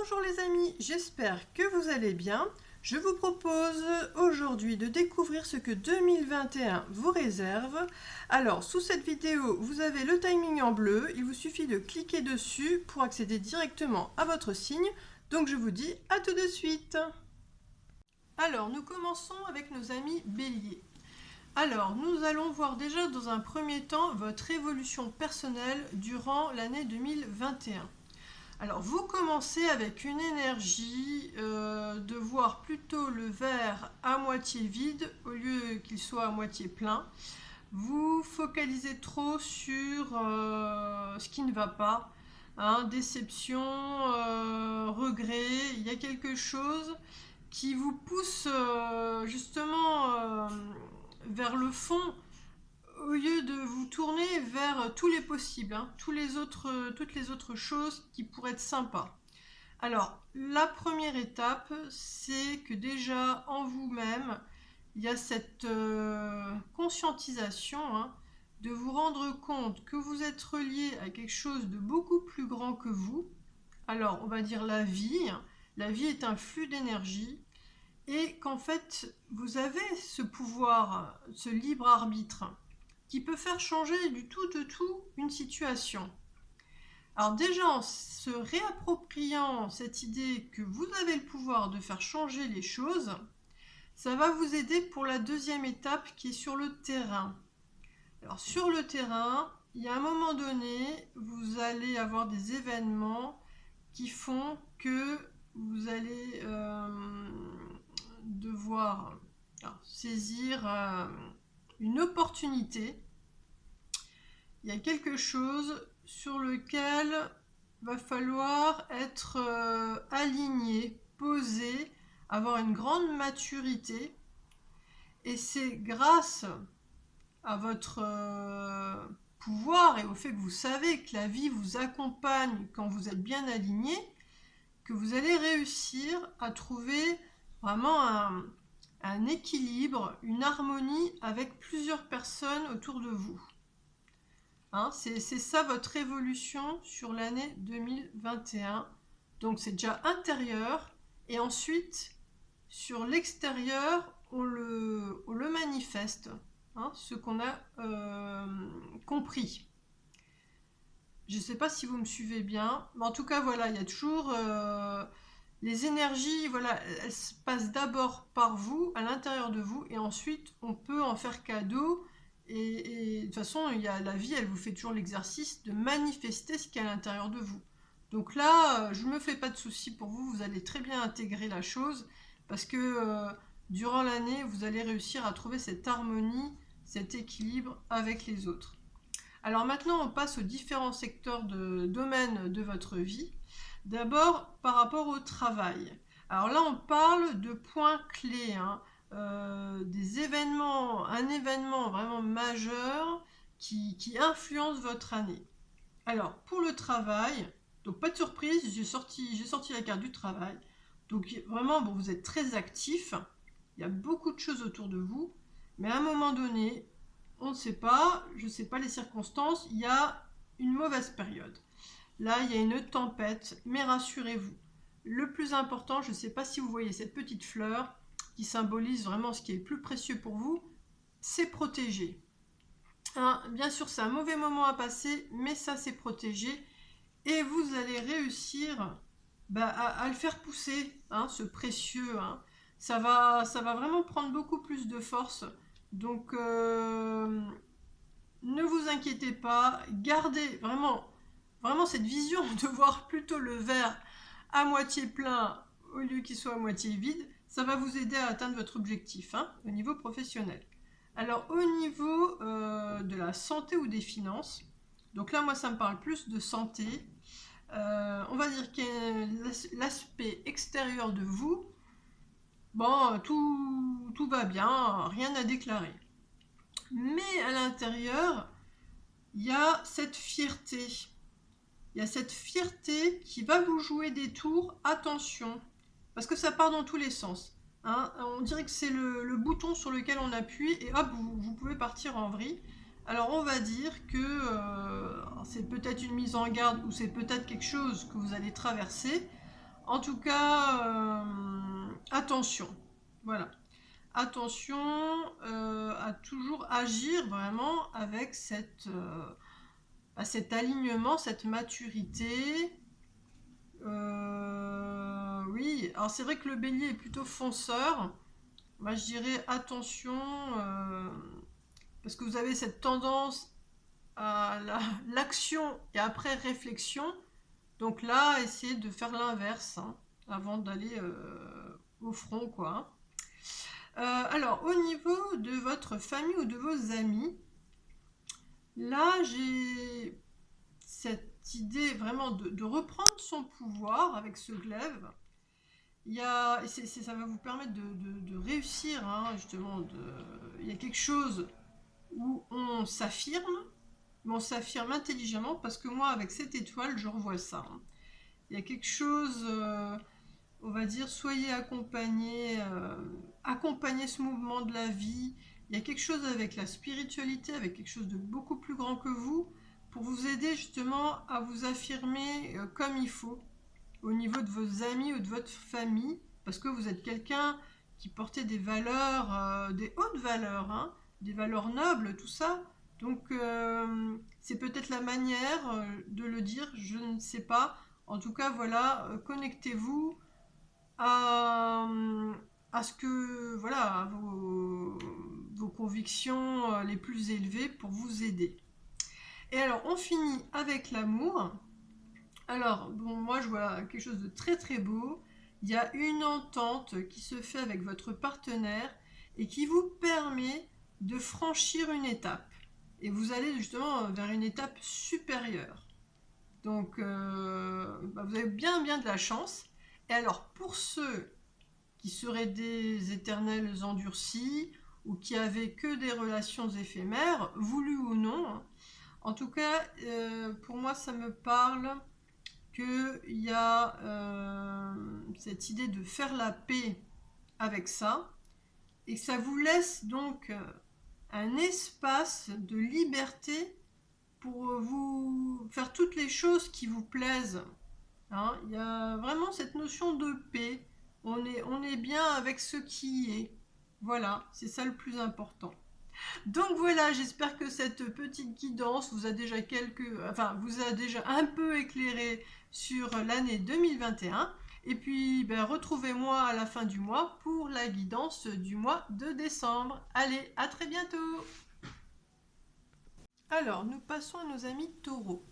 Bonjour les amis, j'espère que vous allez bien. Je vous propose aujourd'hui de découvrir ce que 2021 vous réserve. Alors, sous cette vidéo, vous avez le timing en bleu. Il vous suffit de cliquer dessus pour accéder directement à votre signe. Donc, je vous dis à tout de suite. Alors, nous commençons avec nos amis Bélier. Alors, nous allons voir déjà dans un premier temps votre évolution personnelle durant l'année 2021. Alors, vous commencez avec une énergie de voir plutôt le verre à moitié vide au lieu qu'il soit à moitié plein. Vous focalisez trop sur ce qui ne va pas, hein, déception, regret. Il y a quelque chose qui vous pousse justement vers le fond au lieu de vous tourner vers tous les possibles, hein, toutes les autres choses qui pourraient être sympas. Alors, la première étape, c'est que déjà en vous-même, il y a cette conscientisation, hein, de vous rendre compte que vous êtes relié à quelque chose de beaucoup plus grand que vous. Alors, on va dire la vie. La vie est un flux d'énergie et qu'en fait, vous avez ce pouvoir, ce libre arbitre qui peut faire changer du tout de tout une situation. Alors déjà, en se réappropriant cette idée que vous avez le pouvoir de faire changer les choses, ça va vous aider pour la deuxième étape qui est sur le terrain. Alors sur le terrain, il y a un moment donné, vous allez avoir des événements qui font que vous allez devoir saisir une opportunité. Il y a quelque chose sur lequel va falloir être aligné, posé, avoir une grande maturité. Et c'est grâce à votre pouvoir et au fait que vous savez que la vie vous accompagne quand vous êtes bien aligné, que vous allez réussir à trouver vraiment un équilibre, une harmonie avec plusieurs personnes autour de vous. Hein, c'est ça votre évolution sur l'année 2021. Donc c'est déjà intérieur. Et ensuite, sur l'extérieur, on le manifeste. Hein, ce qu'on a compris. Je ne sais pas si vous me suivez bien. Mais en tout cas, voilà, il y a toujours les énergies, voilà, elles se passent d'abord par vous, à l'intérieur de vous. Et ensuite, on peut en faire cadeau. Et de toute façon, il y a la vie, elle vous fait toujours l'exercice de manifester ce qu'il y a à l'intérieur de vous. Donc là, je ne me fais pas de soucis pour vous, vous allez très bien intégrer la chose, parce que durant l'année, vous allez réussir à trouver cette harmonie, cet équilibre avec les autres. Alors maintenant, on passe aux différents secteurs de domaines de votre vie. D'abord, par rapport au travail. Alors là, on parle de points clés, hein. Des événements, un événement vraiment majeur qui influence votre année. Alors, pour le travail, donc pas de surprise, j'ai sorti la carte du travail. Donc vraiment, bon, vous êtes très actif, il y a beaucoup de choses autour de vous, mais à un moment donné, on ne sait pas, je ne sais pas les circonstances, il y a une mauvaise période. Là, il y a une tempête, mais rassurez-vous, le plus important, je ne sais pas si vous voyez cette petite fleur, qui symbolise vraiment ce qui est le plus précieux pour vous, c'est protégé. Hein, bien sûr, c'est un mauvais moment à passer, mais ça, c'est protégé. Et vous allez réussir à le faire pousser, hein, ce précieux. Hein. Ça va vraiment prendre beaucoup plus de force. Donc, ne vous inquiétez pas. Gardez vraiment cette vision de voir plutôt le verre à moitié plein au lieu qu'il soit à moitié vide. Ça va vous aider à atteindre votre objectif, hein, au niveau professionnel. Alors au niveau de la santé ou des finances, donc là moi ça me parle plus de santé, on va dire qu'il y a l'aspect extérieur de vous, bon tout va bien, rien à déclarer. Mais à l'intérieur, il y a cette fierté. Il y a cette fierté qui va vous jouer des tours, attention, parce que ça part dans tous les sens. Hein. On dirait que c'est le bouton sur lequel on appuie et hop, vous pouvez partir en vrille. Alors on va dire que c'est peut-être une mise en garde ou c'est peut-être quelque chose que vous allez traverser. En tout cas, attention. Voilà. Attention à toujours agir vraiment avec cet alignement, cette maturité. Oui, alors c'est vrai que le bélier est plutôt fonceur. Moi je dirais attention, parce que vous avez cette tendance à l'action et après réflexion. Donc là, essayez de faire l'inverse hein, avant d'aller au front, quoi. Alors, au niveau de votre famille ou de vos amis, là, j'ai cette idée vraiment de reprendre son pouvoir avec ce glaive. Ça va vous permettre de réussir, hein, justement. Il y a quelque chose où on s'affirme, mais on s'affirme intelligemment parce que moi, avec cette étoile, je revois ça. Hein. Il y a quelque chose, on va dire, soyez accompagnés, accompagnez ce mouvement de la vie. Il y a quelque chose avec la spiritualité, avec quelque chose de beaucoup plus grand que vous, pour vous aider justement à vous affirmer comme il faut, au niveau de vos amis ou de votre famille, parce que vous êtes quelqu'un qui portait des valeurs, des hautes valeurs, hein, des valeurs nobles, tout ça. Donc c'est peut-être la manière de le dire, je ne sais pas. En tout cas, voilà, connectez-vous à, à ce que, voilà, à vos convictions les plus élevées pour vous aider. Et alors, on finit avec l'amour. Alors, bon, moi je vois quelque chose de très très beau. Il y a une entente qui se fait avec votre partenaire et qui vous permet de franchir une étape. Et vous allez justement vers une étape supérieure. Donc, vous avez bien de la chance. Et alors, pour ceux qui seraient des éternels endurcis ou qui avaient que des relations éphémères, voulues ou non, hein, en tout cas, pour moi, ça me parle qu'il y a cette idée de faire la paix avec ça, et que ça vous laisse donc un espace de liberté pour vous faire toutes les choses qui vous plaisent. Hein. Il y a vraiment cette notion de paix. On est bien avec ce qui est. Voilà, c'est ça le plus important. Donc voilà, j'espère que cette petite guidance vous a déjà un peu éclairé sur l'année 2021. Et puis, ben, retrouvez-moi à la fin du mois pour la guidance du mois de décembre. Allez, à très bientôt. Alors, nous passons à nos amis taureaux.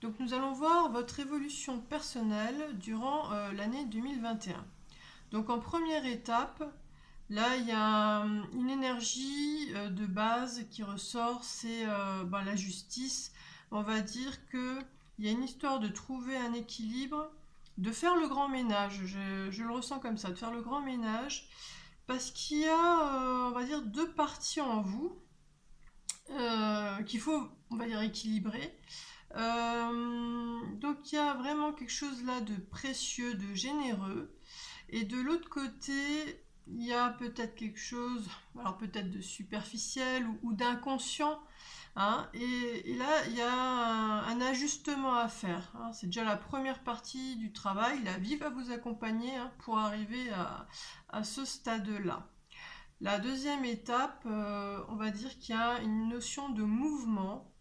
Donc, nous allons voir votre évolution personnelle durant l'année 2021. Donc, en première étape, là, il y a une énergie de base qui ressort, c'est la justice. On va dire qu'il y a une histoire de trouver un équilibre, de faire le grand ménage. Je le ressens comme ça, de faire le grand ménage, parce qu'il y a, on va dire, deux parties en vous qu'il faut, on va dire, équilibrer. Donc, il y a vraiment quelque chose là de précieux, de généreux. Et de l'autre côté, il y a peut-être quelque chose, alors peut-être de superficiel ou d'inconscient. Hein, et là, il y a un ajustement à faire. Hein, c'est déjà la première partie du travail. La vie va vous accompagner hein, pour arriver à ce stade-là. La deuxième étape, on va dire qu'il y a une notion de mouvement.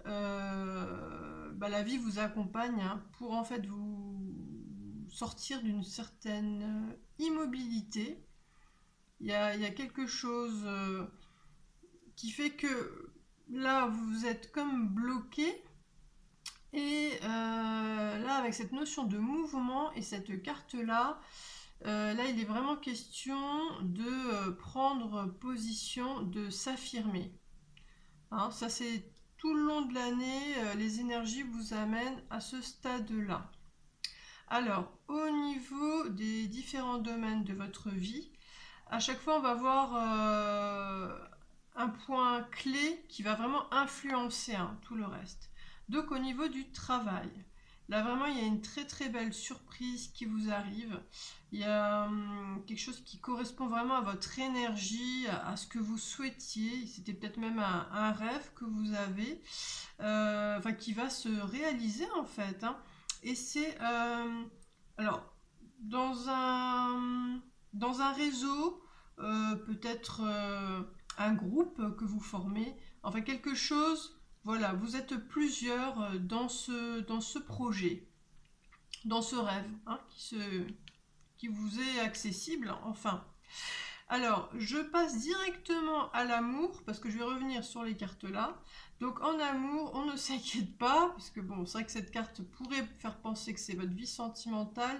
La vie vous accompagne hein, pour en fait vous sortir d'une certaine immobilité. Il y a quelque chose qui fait que là vous êtes comme bloqué. Et là avec cette notion de mouvement et cette carte là, là il est vraiment question de prendre position, de s'affirmer. Hein, ça c'est tout le long de l'année, les énergies vous amènent à ce stade-là. Alors, au niveau des différents domaines de votre vie, à chaque fois on va voir un point clé qui va vraiment influencer hein, tout le reste. Donc au niveau du travail, là vraiment il y a une très très belle surprise qui vous arrive. Il y a quelque chose qui correspond vraiment à votre énergie, à ce que vous souhaitiez. C'était peut-être même un rêve que vous avez, qui va se réaliser en fait. Hein. Et c'est alors dans un réseau, peut-être un groupe que vous formez, enfin quelque chose, voilà, vous êtes plusieurs dans ce projet, dans ce rêve, hein, qui vous est accessible, enfin. Alors, je passe directement à l'amour, parce que je vais revenir sur les cartes là. Donc en amour, on ne s'inquiète pas, parce que bon, c'est vrai que cette carte pourrait faire penser que c'est votre vie sentimentale,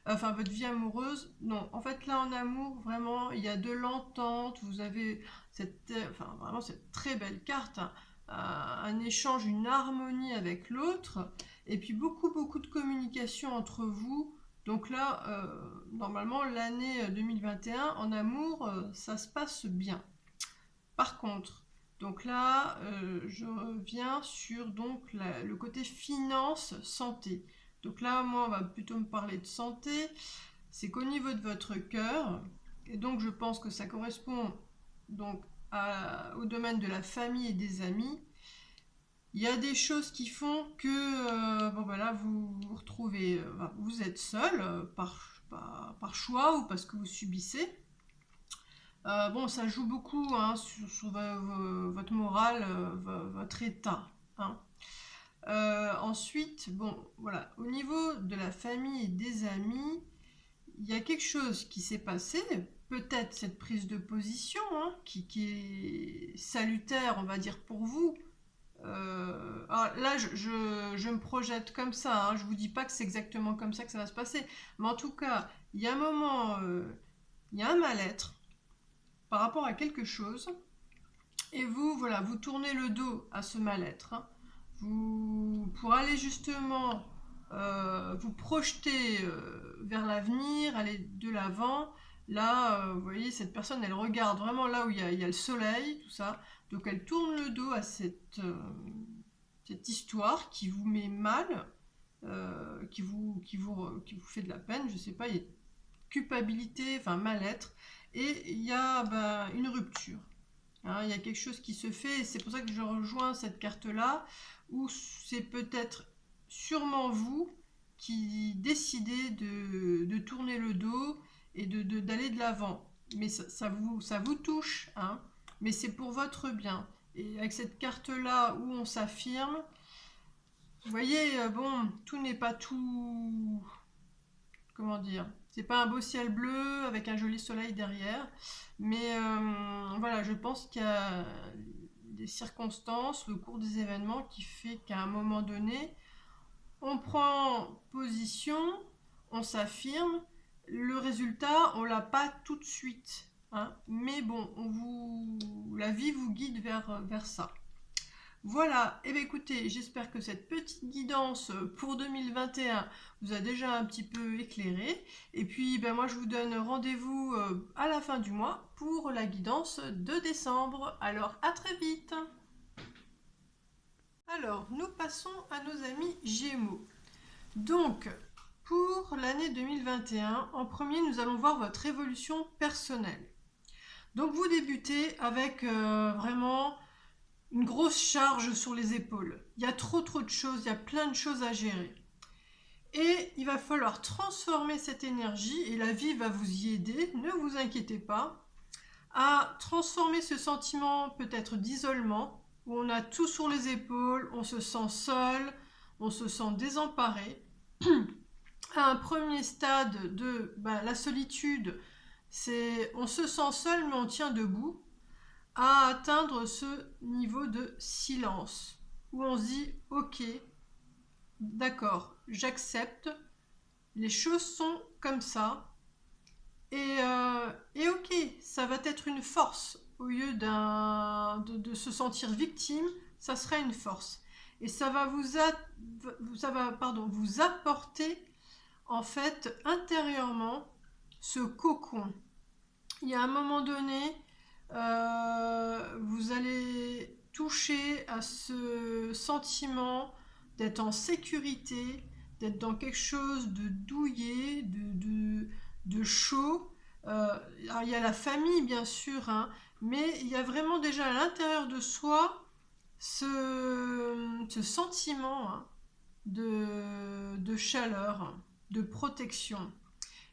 enfin votre vie amoureuse. Non, en fait là en amour, vraiment, il y a de l'entente, vous avez enfin, vraiment cette très belle carte, hein, un échange, une harmonie avec l'autre, et puis beaucoup de communication entre vous. Donc là, normalement, l'année 2021, en amour, ça se passe bien. Par contre, donc là, je reviens sur donc le côté finance, santé. Donc là, moi, on va plutôt me parler de santé. C'est qu'au niveau de votre cœur, et donc je pense que ça correspond donc au domaine de la famille et des amis. Il y a des choses qui font que bon, voilà, vous vous retrouvez, vous êtes seul par choix ou parce que vous subissez. Bon, ça joue beaucoup, hein, sur votre morale, votre état, hein. Ensuite, bon, voilà, au niveau de la famille et des amis, il y a quelque chose qui s'est passé, peut-être cette prise de position, hein, qui est salutaire, on va dire, pour vous. Alors là, je me projette comme ça, hein, je vous dis pas que c'est exactement comme ça que ça va se passer, mais en tout cas, il y a un moment, il y a un mal-être par rapport à quelque chose, et vous, voilà, vous tournez le dos à ce mal-être, hein. Pour aller justement vous projeter vers l'avenir, aller de l'avant. Là, vous voyez, cette personne, elle regarde vraiment là où il y a le soleil, tout ça. Donc elle tourne le dos à cette histoire qui vous met mal, qui vous fait de la peine, je sais pas, il y a culpabilité, enfin mal-être, et il y a une rupture. Hein, il y a quelque chose qui se fait, et c'est pour ça que je rejoins cette carte-là, où c'est peut-être sûrement vous qui décidez de tourner le dos et d'aller de l'avant. Mais ça vous touche, hein, mais c'est pour votre bien. Et avec cette carte-là où on s'affirme, vous voyez, bon, tout n'est pas tout, comment dire, c'est pas un beau ciel bleu avec un joli soleil derrière, mais voilà, je pense qu'il y a des circonstances, le cours des événements qui fait qu'à un moment donné, on prend position, on s'affirme, le résultat, on l'a pas tout de suite, hein, mais bon, la vie vous guide vers ça. Voilà, et bien écoutez, j'espère que cette petite guidance pour 2021 vous a déjà un petit peu éclairé. Et puis ben moi je vous donne rendez-vous à la fin du mois pour la guidance de décembre. Alors à très vite. Alors nous passons à nos amis Gémeaux. Donc pour l'année 2021, en premier nous allons voir votre évolution personnelle. Donc vous débutez avec vraiment une grosse charge sur les épaules. Il y a trop de choses, il y a plein de choses à gérer. Et il va falloir transformer cette énergie, et la vie va vous y aider, ne vous inquiétez pas, à transformer ce sentiment peut-être d'isolement, où on a tout sur les épaules, on se sent seul, on se sent désemparé. À un premier stade de la solitude, c'est on se sent seul mais on tient debout, à atteindre ce niveau de silence où on se dit ok, d'accord, j'accepte, les choses sont comme ça, et ok, ça va être une force au lieu de se sentir victime, ça sera une force, et ça va vous apporter en fait intérieurement ce cocon. Il y a un moment donné, vous allez toucher à ce sentiment d'être en sécurité, d'être dans quelque chose de douillet, de chaud. Alors il y a la famille bien sûr, hein, mais il y a vraiment déjà à l'intérieur de soi ce sentiment, hein, de chaleur, de protection.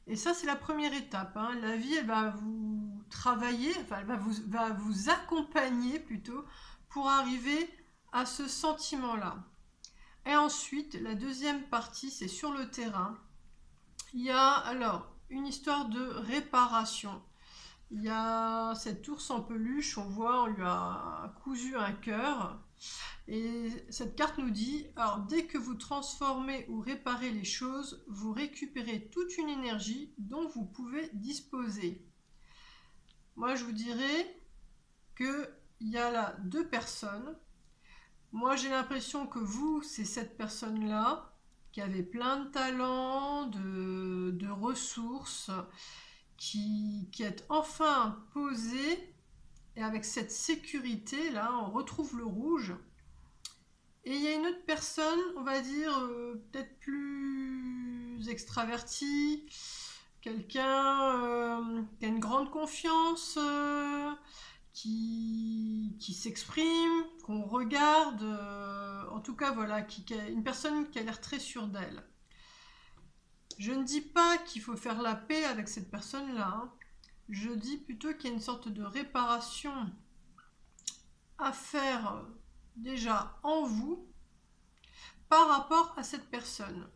Et ça, c'est la première étape, hein. La vie, elle va vous travailler, enfin, elle va vous accompagner plutôt pour arriver à ce sentiment-là. Et ensuite, la deuxième partie, c'est sur le terrain. Il y a alors une histoire de réparation. Il y a cet ours en peluche, on voit, on lui a cousu un cœur. Et cette carte nous dit, alors dès que vous transformez ou réparez les choses, vous récupérez toute une énergie dont vous pouvez disposer. Moi, je vous dirais qu'il y a là deux personnes. Moi, j'ai l'impression que vous, c'est cette personne-là qui avait plein de talents, de ressources, qui est enfin posée. Et avec cette sécurité, là, on retrouve le rouge. Et il y a une autre personne, on va dire, peut-être plus extravertie, quelqu'un qui a une grande confiance, qui s'exprime, qu'on regarde, en tout cas, voilà, une personne qui a l'air très sûre d'elle. Je ne dis pas qu'il faut faire la paix avec cette personne-là, hein. Je dis plutôt qu'il y a une sorte de réparation à faire déjà en vous par rapport à cette personne.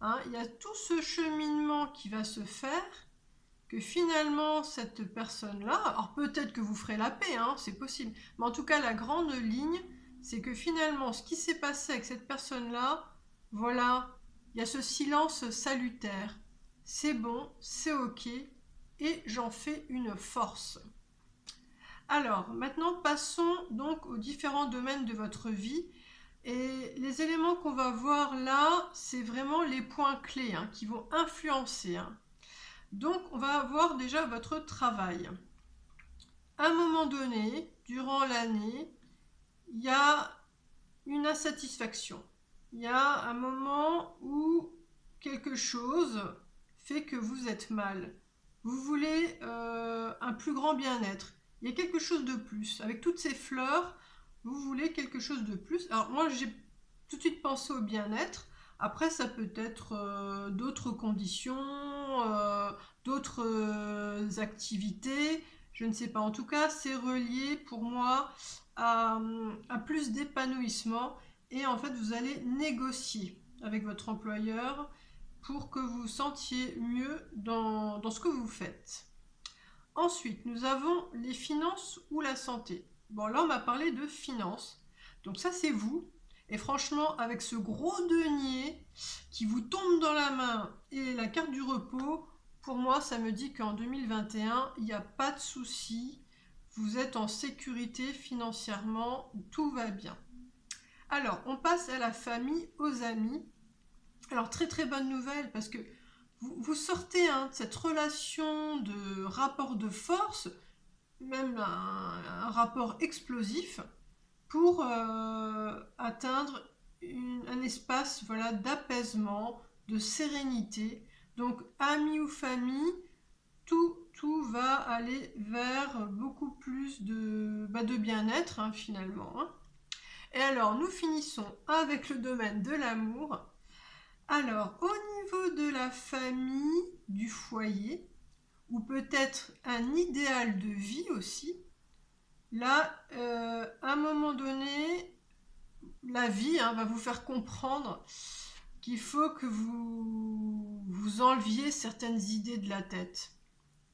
Hein, il y a tout ce cheminement qui va se faire, que finalement cette personne-là, alors peut-être que vous ferez la paix, hein, c'est possible, mais en tout cas la grande ligne, c'est que finalement ce qui s'est passé avec cette personne-là, voilà, il y a ce silence salutaire. C'est bon, c'est ok, et j'en fais une force. Alors, maintenant, passons donc aux différents domaines de votre vie. Et les éléments qu'on va voir là, c'est vraiment les points clés, hein, qui vont influencer, hein. Donc, on va voir déjà votre travail. À un moment donné, durant l'année, il y a une insatisfaction. Il y a un moment où quelque chose fait que vous êtes mal. Vous voulez un plus grand bien-être. Il y a quelque chose de plus. Avec toutes ces fleurs, vous voulez quelque chose de plus. Alors moi, j'ai tout de suite pensé au bien-être. Après, ça peut être d'autres conditions, d'autres activités. Je ne sais pas. En tout cas, c'est relié pour moi à plus d'épanouissement. Et en fait, vous allez négocier avec votre employeur pour que vous vous sentiez mieux dans ce que vous faites. Ensuite, nous avons les finances ou la santé. Bon, là, on m'a parlé de finances. Donc ça, c'est vous. Et franchement, avec ce gros denier qui vous tombe dans la main et la carte du repos, pour moi, ça me dit qu'en 2021, il n'y a pas de souci. Vous êtes en sécurité financièrement, tout va bien. Alors, on passe à la famille, aux amis. Alors, très très bonne nouvelle parce que vous sortez, hein, de cette relation de rapport de force, même un rapport explosif, pour atteindre un espace, voilà, d'apaisement, de sérénité. Donc, amis ou famille, tout va aller vers beaucoup plus de bien-être, hein, finalement, hein. Et alors, nous finissons avec le domaine de l'amour. Alors, au niveau de la famille, du foyer, ou peut-être un idéal de vie aussi, là, à un moment donné, la vie, hein, va vous faire comprendre qu'il faut que vous enleviez certaines idées de la tête.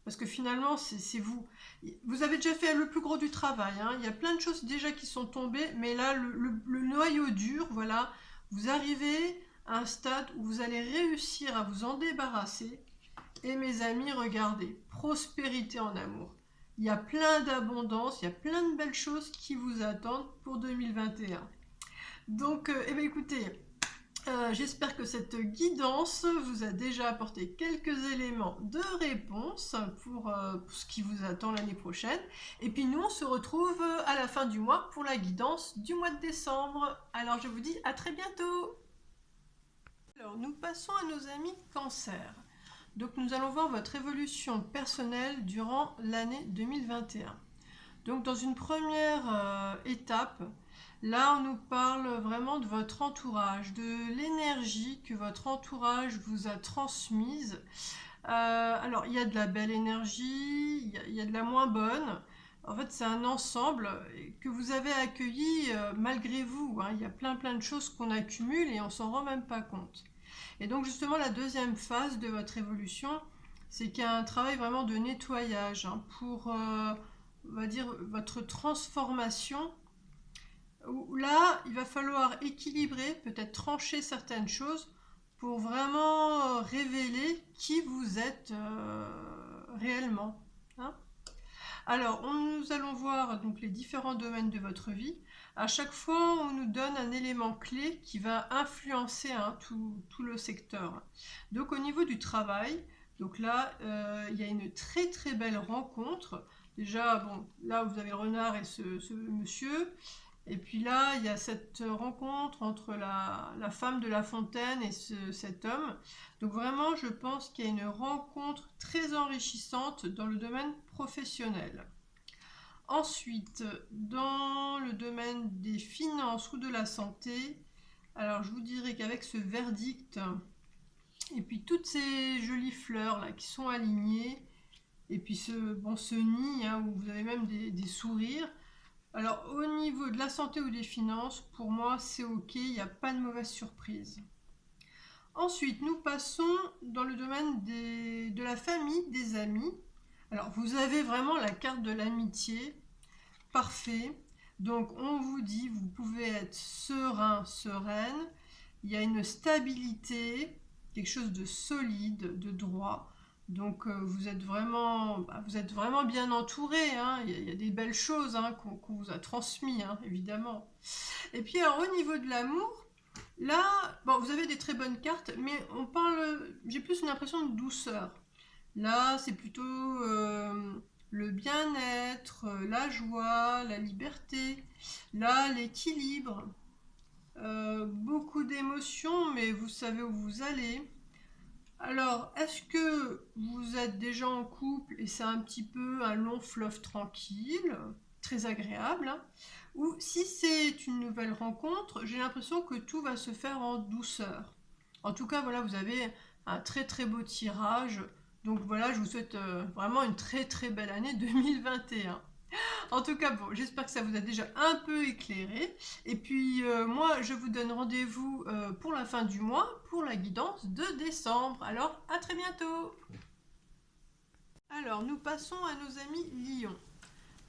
Parce que finalement, c'est vous. Vous avez déjà fait le plus gros du travail, hein. Il y a plein de choses déjà qui sont tombées, mais là, le noyau dur, voilà, vous arrivez à un stade où vous allez réussir à vous en débarrasser. Et mes amis, regardez, prospérité en amour. Il y a plein d'abondance, il y a plein de belles choses qui vous attendent pour 2021. Donc, eh bien, écoutez, j'espère que cette guidance vous a déjà apporté quelques éléments de réponse pour ce qui vous attend l'année prochaine. Et puis nous, on se retrouve à la fin du mois pour la guidance du mois de décembre. Alors je vous dis à très bientôt. Alors nous passons à nos amis Cancer. Donc nous allons voir votre évolution personnelle durant l'année 2021. Donc dans une première étape, là on nous parle vraiment de votre entourage, de l'énergie que votre entourage vous a transmise. Alors il y a de la belle énergie, il y a de la moins bonne. En fait c'est un ensemble que vous avez accueilli malgré vous, hein. Il y a plein de choses qu'on accumule et on s'en rend même pas compte. Et donc justement la deuxième phase de votre évolution, c'est qu'il y a un travail vraiment de nettoyage, hein, pour, on va dire, votre transformation. Où là, il va falloir équilibrer, peut-être trancher certaines choses pour vraiment révéler qui vous êtes réellement, hein. Alors, nous allons voir donc les différents domaines de votre vie. À chaque fois, on nous donne un élément clé qui va influencer, hein, tout le secteur. Donc, au niveau du travail, donc là, il y a une très belle rencontre. Déjà, bon, là, vous avez le renard et ce monsieur. Et puis là, il y a cette rencontre entre la femme de La Fontaine et cet homme. Donc vraiment, je pense qu'il y a une rencontre très enrichissante dans le domaine professionnel. Ensuite, dans le domaine des finances ou de la santé, alors je vous dirais qu'avec ce verdict et puis toutes ces jolies fleurs là qui sont alignées, et puis ce nid, hein, où vous avez même des sourires. Alors au niveau de la santé ou des finances, pour moi c'est ok, il n'y a pas de mauvaise surprise. Ensuite, nous passons dans le domaine de la famille, des amis. Alors vous avez vraiment la carte de l'amitié, parfait. Donc on vous dit, vous pouvez être serein, sereine. Il y a une stabilité, quelque chose de solide, de droit. Donc vous êtes vraiment bien entouré, hein. Il y a des belles choses, hein, qu'on vous a transmises, hein, évidemment. Et puis alors, au niveau de l'amour, là, bon, vous avez des très bonnes cartes, mais j'ai plus une impression de douceur. Là, c'est plutôt le bien-être, la joie, la liberté. Là, l'équilibre. Beaucoup d'émotions, mais vous savez où vous allez. Alors, est-ce que vous êtes déjà en couple et c'est un petit peu un long fleuve tranquille, très agréable, hein, ou si c'est une nouvelle rencontre, j'ai l'impression que tout va se faire en douceur. En tout cas, voilà, vous avez un très beau tirage. Donc voilà, je vous souhaite vraiment une très belle année 2021. En tout cas, bon, j'espère que ça vous a déjà un peu éclairé. Et puis, moi, je vous donne rendez-vous pour la fin du mois, pour la guidance de décembre. Alors, à très bientôt. Alors, nous passons à nos amis Lion.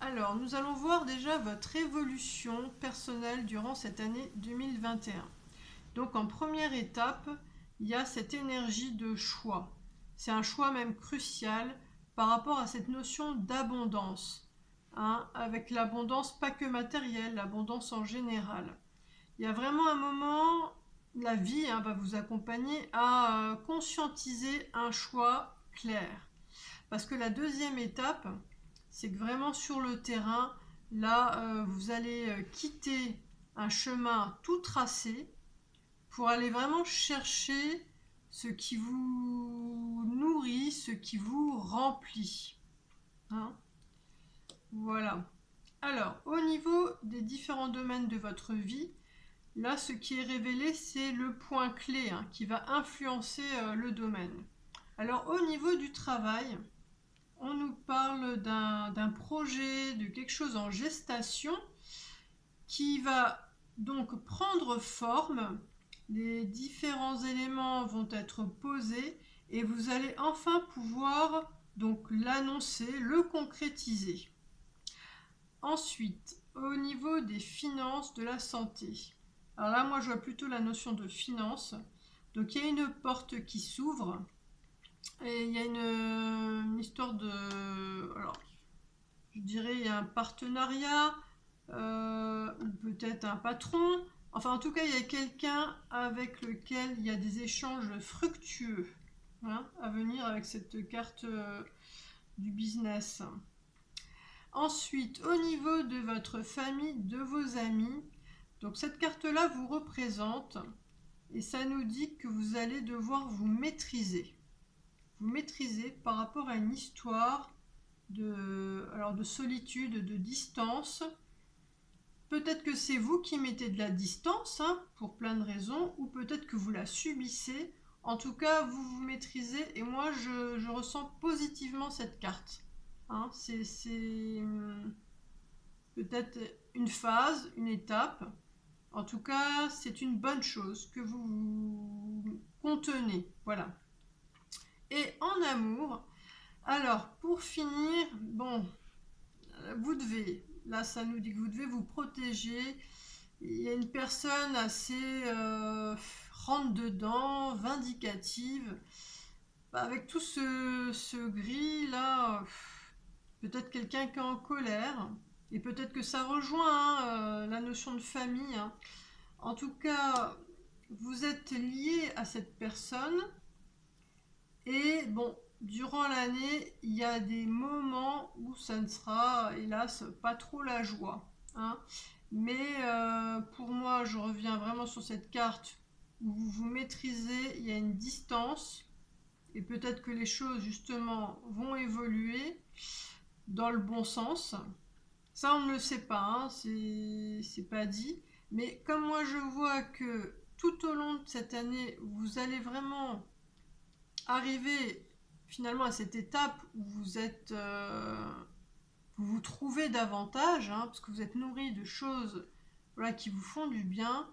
Alors, nous allons voir déjà votre évolution personnelle durant cette année 2021. Donc, en première étape, il y a cette énergie de choix. C'est un choix même crucial par rapport à cette notion d'abondance. Hein, avec l'abondance pas que matérielle, l'abondance en général. Il y a vraiment un moment, la vie, hein, va vous accompagner à conscientiser un choix clair. Parce que la deuxième étape, c'est que vraiment sur le terrain, là, vous allez quitter un chemin tout tracé pour aller vraiment chercher ce qui vous nourrit, ce qui vous remplit. Hein. Voilà. Alors, au niveau des différents domaines de votre vie, là, ce qui est révélé, c'est le point clé, hein, qui va influencer le domaine. Alors, au niveau du travail, on nous parle d'un projet, de quelque chose en gestation qui va donc prendre forme. Les différents éléments vont être posés et vous allez enfin pouvoir donc l'annoncer, le concrétiser. Ensuite, au niveau des finances, de la santé. Alors là, moi, je vois plutôt la notion de finance. Donc, il y a une porte qui s'ouvre. Et il y a une histoire de... Alors, je dirais, il y a un partenariat, ou peut-être un patron. Enfin, en tout cas, il y a quelqu'un avec lequel il y a des échanges fructueux, hein, à venir avec cette carte du business. Ensuite, au niveau de votre famille, de vos amis, donc cette carte-là vous représente et ça nous dit que vous allez devoir vous maîtriser. Vous maîtriser par rapport à une histoire alors de solitude, de distance. Peut-être que c'est vous qui mettez de la distance, hein, pour plein de raisons, ou peut-être que vous la subissez. En tout cas, vous vous maîtrisez et moi, je ressens positivement cette carte. Hein, c'est peut-être une phase, une étape. En tout cas, c'est une bonne chose que vous contenez. Voilà. Et en amour, alors pour finir, bon, vous devez, là ça nous dit que vous devez vous protéger. Il y a une personne assez rentre dedans, vindicative, avec tout ce gris là, peut-être quelqu'un qui est en colère, et peut-être que ça rejoint, hein, la notion de famille, hein. En tout cas, vous êtes lié à cette personne, et bon, durant l'année, il y a des moments où ça ne sera, hélas, pas trop la joie, hein. Mais pour moi, je reviens vraiment sur cette carte où vous vous maîtrisez, il y a une distance, et peut-être que les choses, justement, vont évoluer dans le bon sens. Ça, on ne le sait pas, hein, c'est pas dit. Mais comme moi, je vois que tout au long de cette année, vous allez vraiment arriver finalement à cette étape où vous vous trouvez davantage, hein, parce que vous êtes nourri de choses, voilà, qui vous font du bien.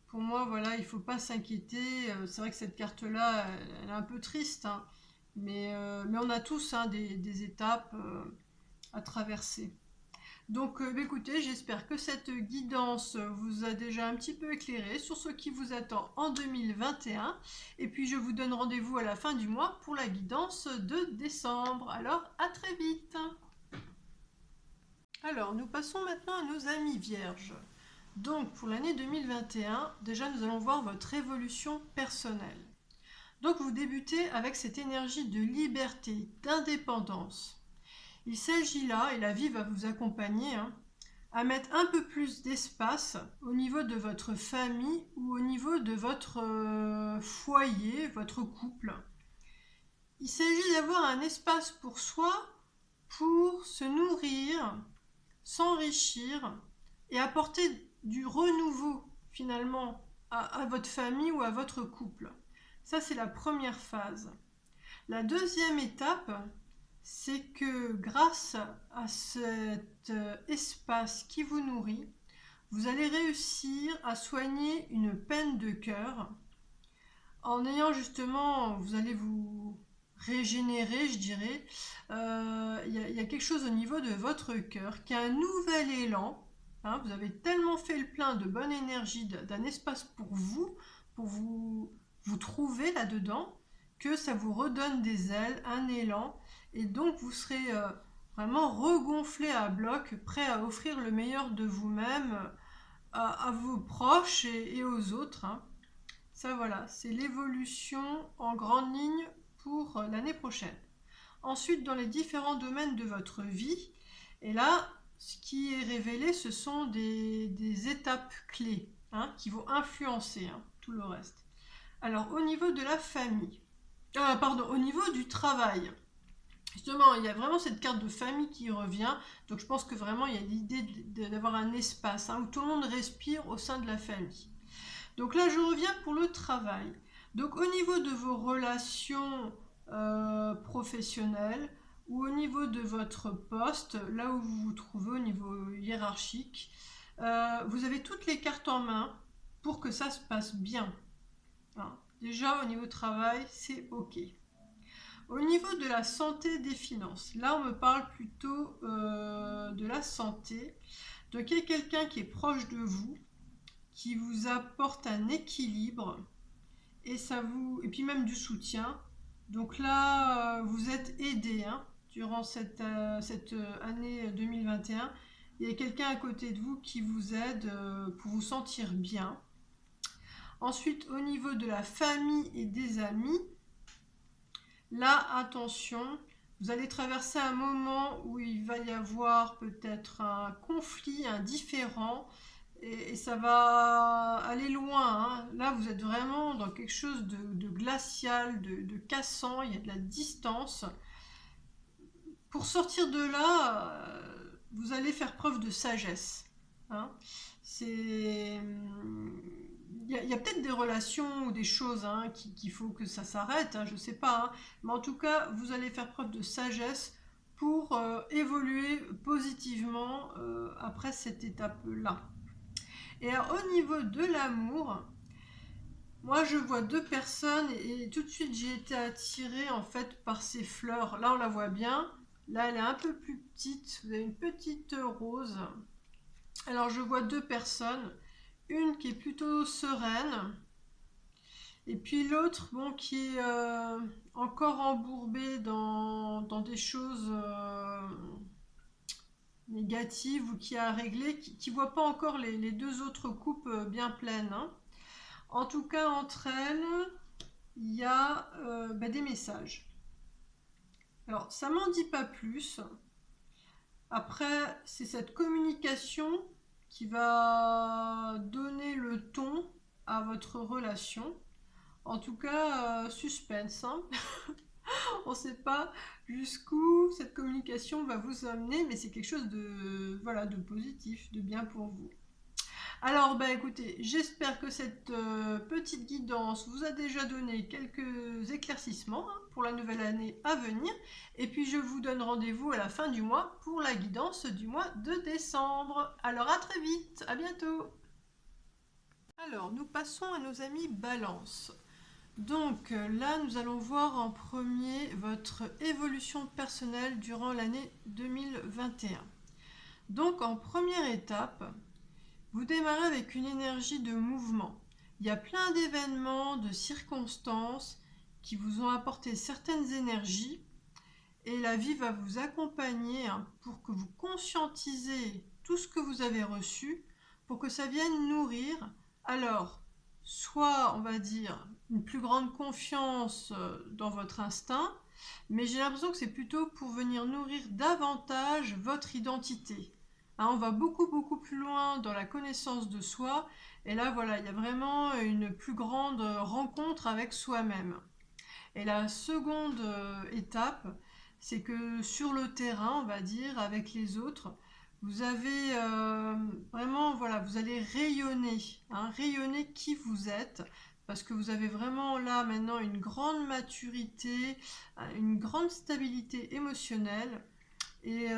Pour moi, voilà, il ne faut pas s'inquiéter. C'est vrai que cette carte-là, elle est un peu triste, hein, mais on a tous, hein, des étapes à traverser. Donc, écoutez, j'espère que cette guidance vous a déjà un petit peu éclairé sur ce qui vous attend en 2021. Et puis, je vous donne rendez-vous à la fin du mois pour la guidance de décembre. Alors, à très vite. Alors, nous passons maintenant à nos amis vierges. Donc, pour l'année 2021, déjà, nous allons voir votre évolution personnelle. Donc, vous débutez avec cette énergie de liberté, d'indépendance. Il s'agit là, et la vie va vous accompagner, hein, à mettre un peu plus d'espace au niveau de votre famille ou au niveau de votre foyer, votre couple. Il s'agit d'avoir un espace pour soi, pour se nourrir, s'enrichir et apporter du renouveau finalement à votre famille ou à votre couple. Ça, c'est la première phase. La deuxième étape, c'est que grâce à cet espace qui vous nourrit, vous allez réussir à soigner une peine de cœur en ayant justement, vous allez vous régénérer, je dirais. Il y a quelque chose au niveau de votre cœur qui a un nouvel élan. Hein, vous avez tellement fait le plein de bonne énergie, d'un espace pour vous trouver là-dedans, que ça vous redonne des ailes, un élan, et donc vous serez vraiment regonflé à bloc, prêt à offrir le meilleur de vous-même à vos proches et aux autres, hein. Ça, voilà, c'est l'évolution en grande ligne pour l'année prochaine. Ensuite, dans les différents domaines de votre vie, et là, ce qui est révélé, ce sont des étapes clés, hein, qui vont influencer, hein, tout le reste. Alors, au niveau de la famille, au niveau du travail, justement, il y a vraiment cette carte de famille qui revient. Donc, je pense que vraiment, il y a l'idée d'avoir un espace, hein, où tout le monde respire au sein de la famille. Donc là, je reviens pour le travail. Donc au niveau de vos relations professionnelles ou au niveau de votre poste, là où vous vous trouvez au niveau hiérarchique, vous avez toutes les cartes en main pour que ça se passe bien, hein. Déjà au niveau travail, c'est OK. Au niveau de la santé des finances, là on me parle plutôt de la santé. Donc il y a quelqu'un qui est proche de vous, qui vous apporte un équilibre et puis même du soutien. Donc là, vous êtes aidé, hein, durant cette année 2021. Il y a quelqu'un à côté de vous qui vous aide pour vous sentir bien. Ensuite, au niveau de la famille et des amis, là, attention, vous allez traverser un moment où il va y avoir peut-être un conflit, un différend, et ça va aller loin, hein. Là, vous êtes vraiment dans quelque chose de glacial, de cassant, il y a de la distance. pour sortir de là, vous allez faire preuve de sagesse. Hein. Il y a peut-être des relations ou des choses hein, qu'il faut que ça s'arrête, hein, je ne sais pas. Hein. Mais en tout cas, vous allez faire preuve de sagesse pour évoluer positivement après cette étape-là. Et alors, au niveau de l'amour, moi je vois deux personnes et tout de suite j'ai été attirée en fait par ces fleurs. Là on la voit bien. Là elle est un peu plus petite. Vous avez une petite rose. Alors je vois deux personnes. Une qui est plutôt sereine. Et puis l'autre bon, qui est encore embourbée dans des choses négatives ou qui a à régler, qui ne voit pas encore les deux autres coupes bien pleines. Hein. En tout cas, entre elles, il y a des messages. Alors, ça m'en dit pas plus. Après, c'est cette communication qui va donner le ton à votre relation. En tout cas, suspense. Hein. On ne sait pas jusqu'où cette communication va vous amener, mais c'est quelque chose de, voilà, de positif, de bien pour vous. Alors, bah écoutez, j'espère que cette petite guidance vous a déjà donné quelques éclaircissements hein, pour la nouvelle année à venir. Et puis, je vous donne rendez-vous à la fin du mois pour la guidance du mois de décembre. Alors, à très vite, à bientôt. Alors, nous passons à nos amis Balance. Donc là, nous allons voir en premier votre évolution personnelle durant l'année 2021. Donc, en première étape, vous démarrez avec une énergie de mouvement. Il y a plein d'événements, de circonstances qui vous ont apporté certaines énergies et la vie va vous accompagner hein, pour que vous conscientisez tout ce que vous avez reçu pour que ça vienne nourrir. Alors, soit on va dire une plus grande confiance dans votre instinct, mais j'ai l'impression que c'est plutôt pour venir nourrir davantage votre identité. Hein, on va beaucoup plus loin dans la connaissance de soi et là voilà, il y a vraiment une plus grande rencontre avec soi-même. Et la seconde étape, c'est que sur le terrain, on va dire, avec les autres, vous avez vraiment, voilà, vous allez rayonner, hein, rayonner qui vous êtes, parce que vous avez vraiment là maintenant une grande maturité, une grande stabilité émotionnelle, et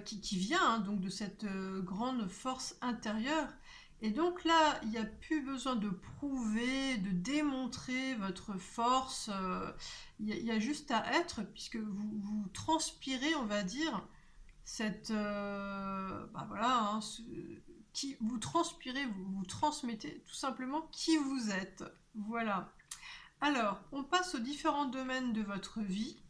qui vient hein, donc de cette grande force intérieure. Et donc là, il n'y a plus besoin de prouver, de démontrer votre force. Il y a juste à être, puisque vous transpirez, on va dire, cette voilà, hein, qui vous transpirez, vous transmettez tout simplement qui vous êtes. Voilà. Alors, on passe aux différents domaines de votre vie.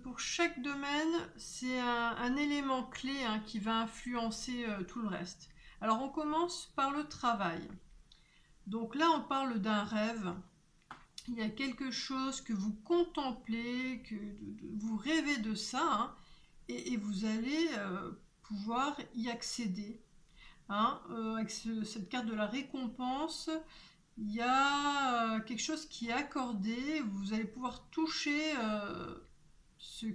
Pour chaque domaine, c'est un élément clé hein, qui va influencer tout le reste. Alors on commence par le travail. Donc là on parle d'un rêve. Il y a quelque chose que vous contemplez, que vous rêvez de ça, hein, et vous allez pouvoir y accéder. Hein, avec cette carte de la récompense, il y a quelque chose qui est accordé, vous allez pouvoir toucher ce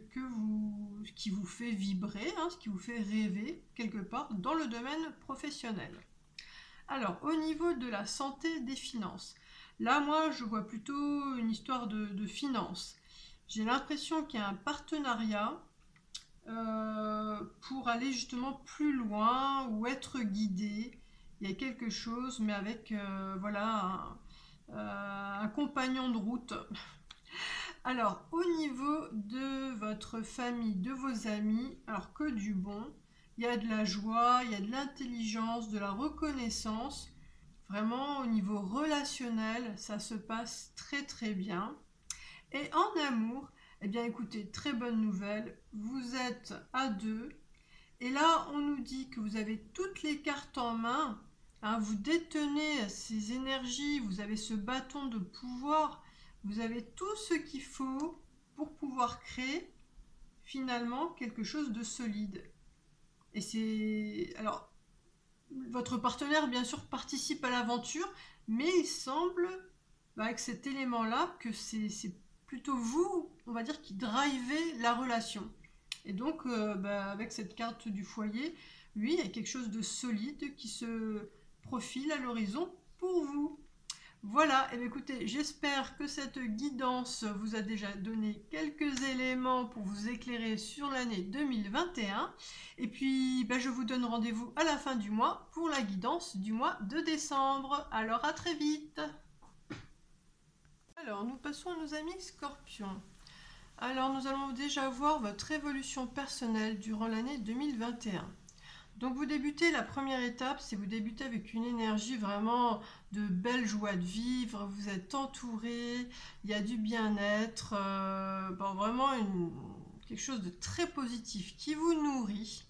qui vous fait vibrer, hein, ce qui vous fait rêver quelque part dans le domaine professionnel. Alors, au niveau de la santé des finances, là, moi, je vois plutôt une histoire de finances. J'ai l'impression qu'il y a un partenariat pour aller justement plus loin ou être guidé. Il y a quelque chose, mais avec voilà un compagnon de route. Alors, au niveau de votre famille, de vos amis, alors que du bon, il y a de la joie, il y a de l'intelligence, de la reconnaissance. Vraiment, au niveau relationnel, ça se passe très bien. Et en amour, eh bien écoutez, très bonne nouvelle, vous êtes à deux. Et là, on nous dit que vous avez toutes les cartes en main. Hein, vous détenez ces énergies, vous avez ce bâton de pouvoir. Vous avez tout ce qu'il faut pour pouvoir créer finalement quelque chose de solide. Et c'est... Alors, votre partenaire, bien sûr, participe à l'aventure, mais il semble, avec cet élément-là, que c'est plutôt vous, on va dire, qui drivait la relation. Et donc, avec cette carte du foyer, lui, il y a quelque chose de solide qui se profile à l'horizon pour vous. Voilà, et écoutez, j'espère que cette guidance vous a déjà donné quelques éléments pour vous éclairer sur l'année 2021. Et puis, je vous donne rendez-vous à la fin du mois pour la guidance du mois de décembre. Alors, à très vite. Alors, nous passons à nos amis Scorpions. Alors, nous allons déjà voir votre évolution personnelle durant l'année 2021. Donc vous débutez, la première étape, c'est vous débutez avec une énergie vraiment de belle joie de vivre, vous êtes entouré, il y a du bien-être, vraiment quelque chose de très positif qui vous nourrit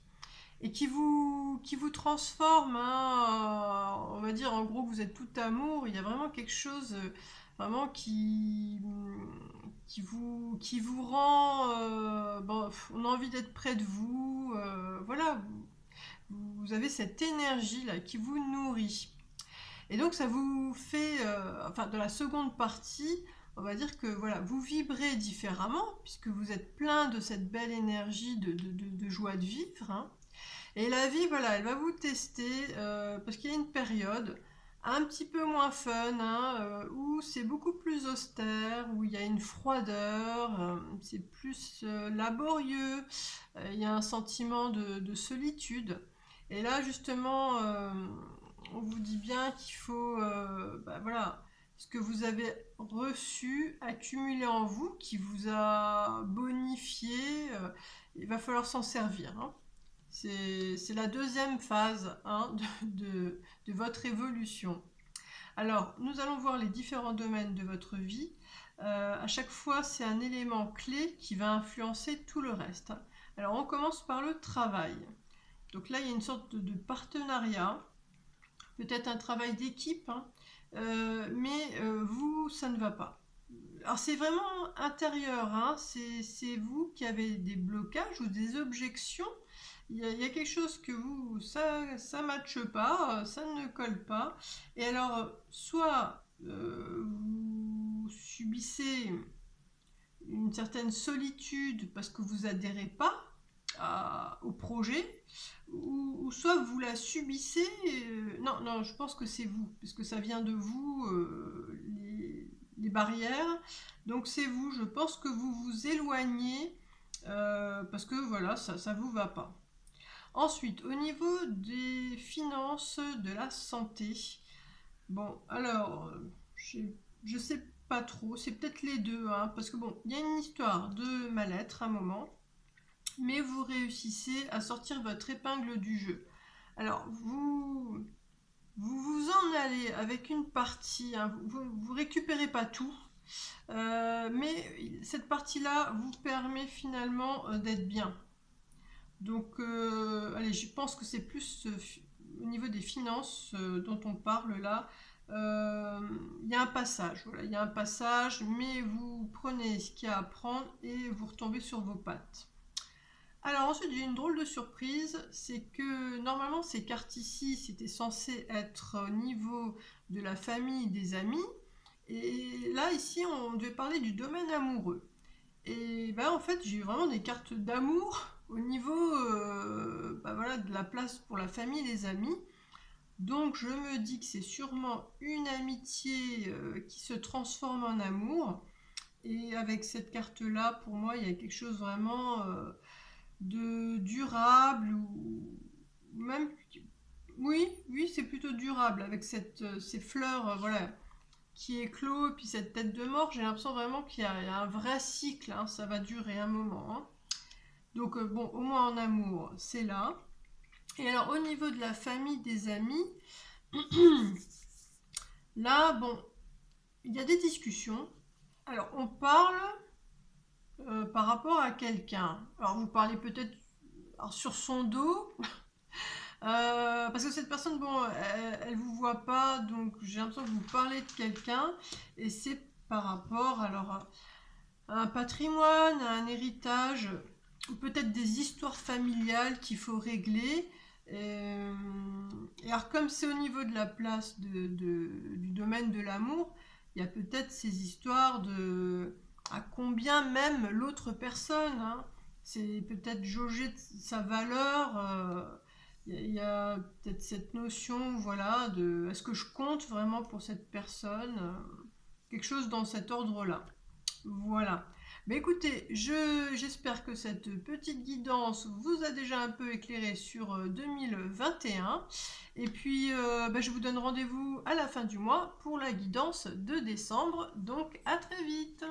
et qui vous transforme, hein, on va dire en gros que vous êtes tout amour, il y a vraiment quelque chose vraiment qui vous rend, on a envie d'être près de vous, voilà, vous avez cette énergie là qui vous nourrit. Et donc ça vous fait, dans la seconde partie, on va dire que voilà, vous vibrez différemment puisque vous êtes plein de cette belle énergie de joie de vivre, hein. Et la vie, voilà, elle va vous tester parce qu'il y a une période un petit peu moins fun, hein, où c'est beaucoup plus austère, où il y a une froideur, c'est plus laborieux, il y a un sentiment de solitude. Et là, justement, on vous dit bien qu'il faut, voilà, ce que vous avez reçu, accumulé en vous, qui vous a bonifié, il va falloir s'en servir, hein. C'est la deuxième phase, hein, de votre évolution. Alors, nous allons voir les différents domaines de votre vie. À chaque fois, c'est un élément clé qui va influencer tout le reste. Alors, on commence par le travail. Donc là, il y a une sorte de partenariat, peut-être un travail d'équipe, hein, mais vous, ça ne va pas. Alors c'est vraiment intérieur, hein, c'est vous qui avez des blocages ou des objections. Il y a quelque chose que ça matche pas, ça ne colle pas. Et alors, soit vous subissez une certaine solitude parce que vous adhérez pas au projet, ou soit vous la subissez. Non, non, je pense que c'est vous, parce que ça vient de vous, les barrières. Donc c'est vous, je pense que vous vous éloignez parce que voilà, ça vous va pas. Ensuite, au niveau des finances, de la santé, bon, alors, je sais pas trop, c'est peut-être les deux, hein, parce que bon, il y a une histoire de mal-être à un moment, mais vous réussissez à sortir votre épingle du jeu. Alors, vous en allez avec une partie, hein, vous récupérez pas tout, mais cette partie-là vous permet finalement d'être bien. Donc, allez, je pense que c'est plus au niveau des finances dont on parle là. Il y a un passage, voilà, il y a un passage, mais vous prenez ce qu'il y a à prendre et vous retombez sur vos pattes. Alors ensuite, j'ai une drôle de surprise, c'est que normalement ces cartes ici, c'était censé être au niveau de la famille, des amis, et là ici, on devait parler du domaine amoureux. Et en fait, j'ai eu vraiment des cartes d'amour au niveau voilà, de la place pour la famille et les amis. Donc je me dis que c'est sûrement une amitié qui se transforme en amour. Et avec cette carte-là, pour moi, il y a quelque chose vraiment de durable ou même... Oui, oui, c'est plutôt durable avec ces fleurs, voilà, qui éclot, et puis cette tête de mort, j'ai l'impression vraiment qu'il y a un vrai cycle, hein, ça va durer un moment, hein. Donc bon, au moins en amour, c'est là. Et alors au niveau de la famille, des amis, là, bon, il y a des discussions. Alors on parle par rapport à quelqu'un. Alors vous parlez peut-être sur son dos, parce que cette personne, bon, elle vous voit pas, donc j'ai l'impression que vous parlez de quelqu'un, et c'est par rapport alors à un patrimoine, à un héritage, ou peut-être des histoires familiales qu'il faut régler. Et alors comme c'est au niveau de la place du domaine de l'amour, il y a peut-être ces histoires à combien même l'autre personne, hein. C'est peut-être jauger sa valeur. Il y a peut-être cette notion, voilà, de est-ce que je compte vraiment pour cette personne, quelque chose dans cet ordre-là. Voilà. Mais écoutez, j'espère que cette petite guidance vous a déjà un peu éclairé sur 2021. Et puis, je vous donne rendez-vous à la fin du mois pour la guidance de décembre. Donc, à très vite.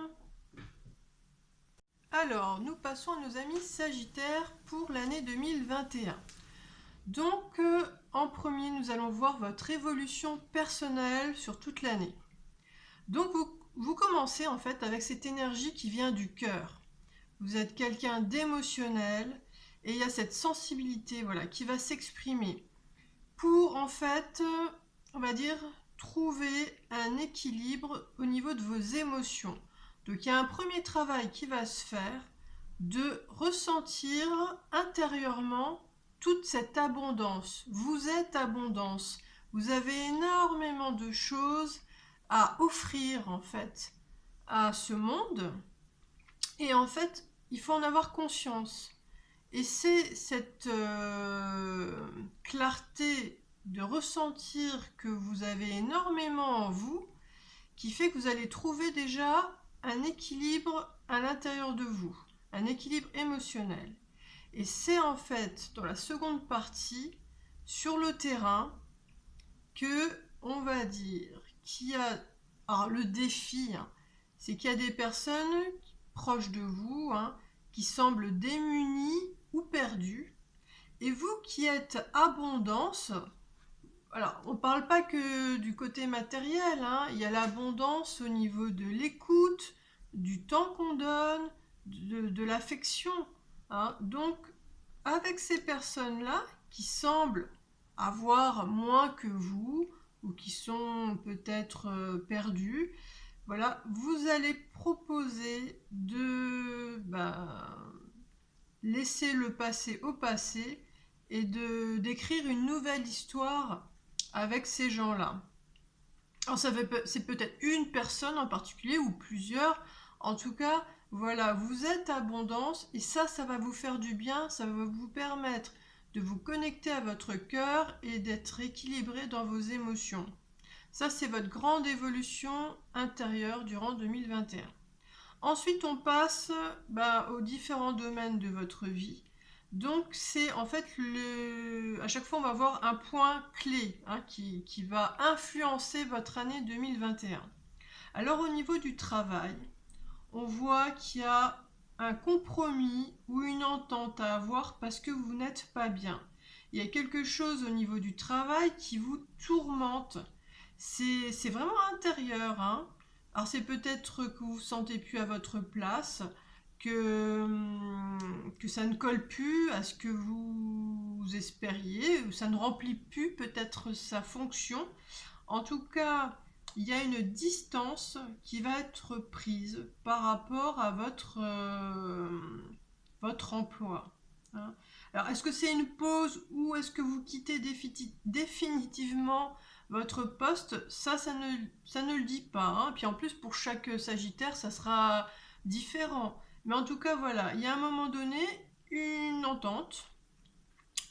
Alors, nous passons à nos amis Sagittaires pour l'année 2021. Donc, en premier, nous allons voir votre évolution personnelle sur toute l'année. Donc, vous commencez en fait avec cette énergie qui vient du cœur. Vous êtes quelqu'un d'émotionnel et il y a cette sensibilité, voilà, qui va s'exprimer pour en fait, on va dire, trouver un équilibre au niveau de vos émotions. Donc il y a un premier travail qui va se faire de ressentir intérieurement toute cette abondance. Vous êtes abondance. Vous avez énormément de choses à offrir en fait à ce monde. Et en fait, il faut en avoir conscience. Et c'est cette clarté de ressentir que vous avez énormément en vous qui fait que vous allez trouver déjà un équilibre à l'intérieur de vous, un équilibre émotionnel. Et c'est en fait dans la seconde partie, sur le terrain, que on va dire qu'il y a... Alors le défi, hein, c'est qu'il y a des personnes proches de vous, hein, qui semblent démunies ou perdues. Et vous qui êtes abondance, alors on ne parle pas que du côté matériel, hein, il y a l'abondance au niveau de l'écoute, du temps qu'on donne, de l'affection. Hein. Donc avec ces personnes-là qui semblent avoir moins que vous ou qui sont peut-être perdues, voilà, vous allez proposer de laisser le passé au passé et d'écrire une nouvelle histoire avec ces gens-là. Alors c'est peut-être une personne en particulier ou plusieurs. En tout cas, voilà, vous êtes abondance et ça va vous faire du bien, ça va vous permettre de vous connecter à votre cœur et d'être équilibré dans vos émotions. Ça, c'est votre grande évolution intérieure durant 2021. Ensuite, on passe aux différents domaines de votre vie. Donc, c'est en fait à chaque fois, on va voir un point clé, hein, qui va influencer votre année 2021. Alors, au niveau du travail, on voit qu'il y a un compromis ou une entente à avoir parce que vous n'êtes pas bien. Il y a quelque chose au niveau du travail qui vous tourmente. C'est vraiment intérieur, hein. Alors c'est peut-être que vous ne vous sentez plus à votre place, que ça ne colle plus à ce que vous espériez, ou ça ne remplit plus peut-être sa fonction. En tout cas, il y a une distance qui va être prise par rapport à votre emploi. Hein. Alors, est-ce que c'est une pause ou est-ce que vous quittez définitivement votre poste? Ça ne le dit pas. Hein. Puis en plus, pour chaque Sagittaire, ça sera différent. Mais en tout cas, voilà, il y a un moment donné une entente,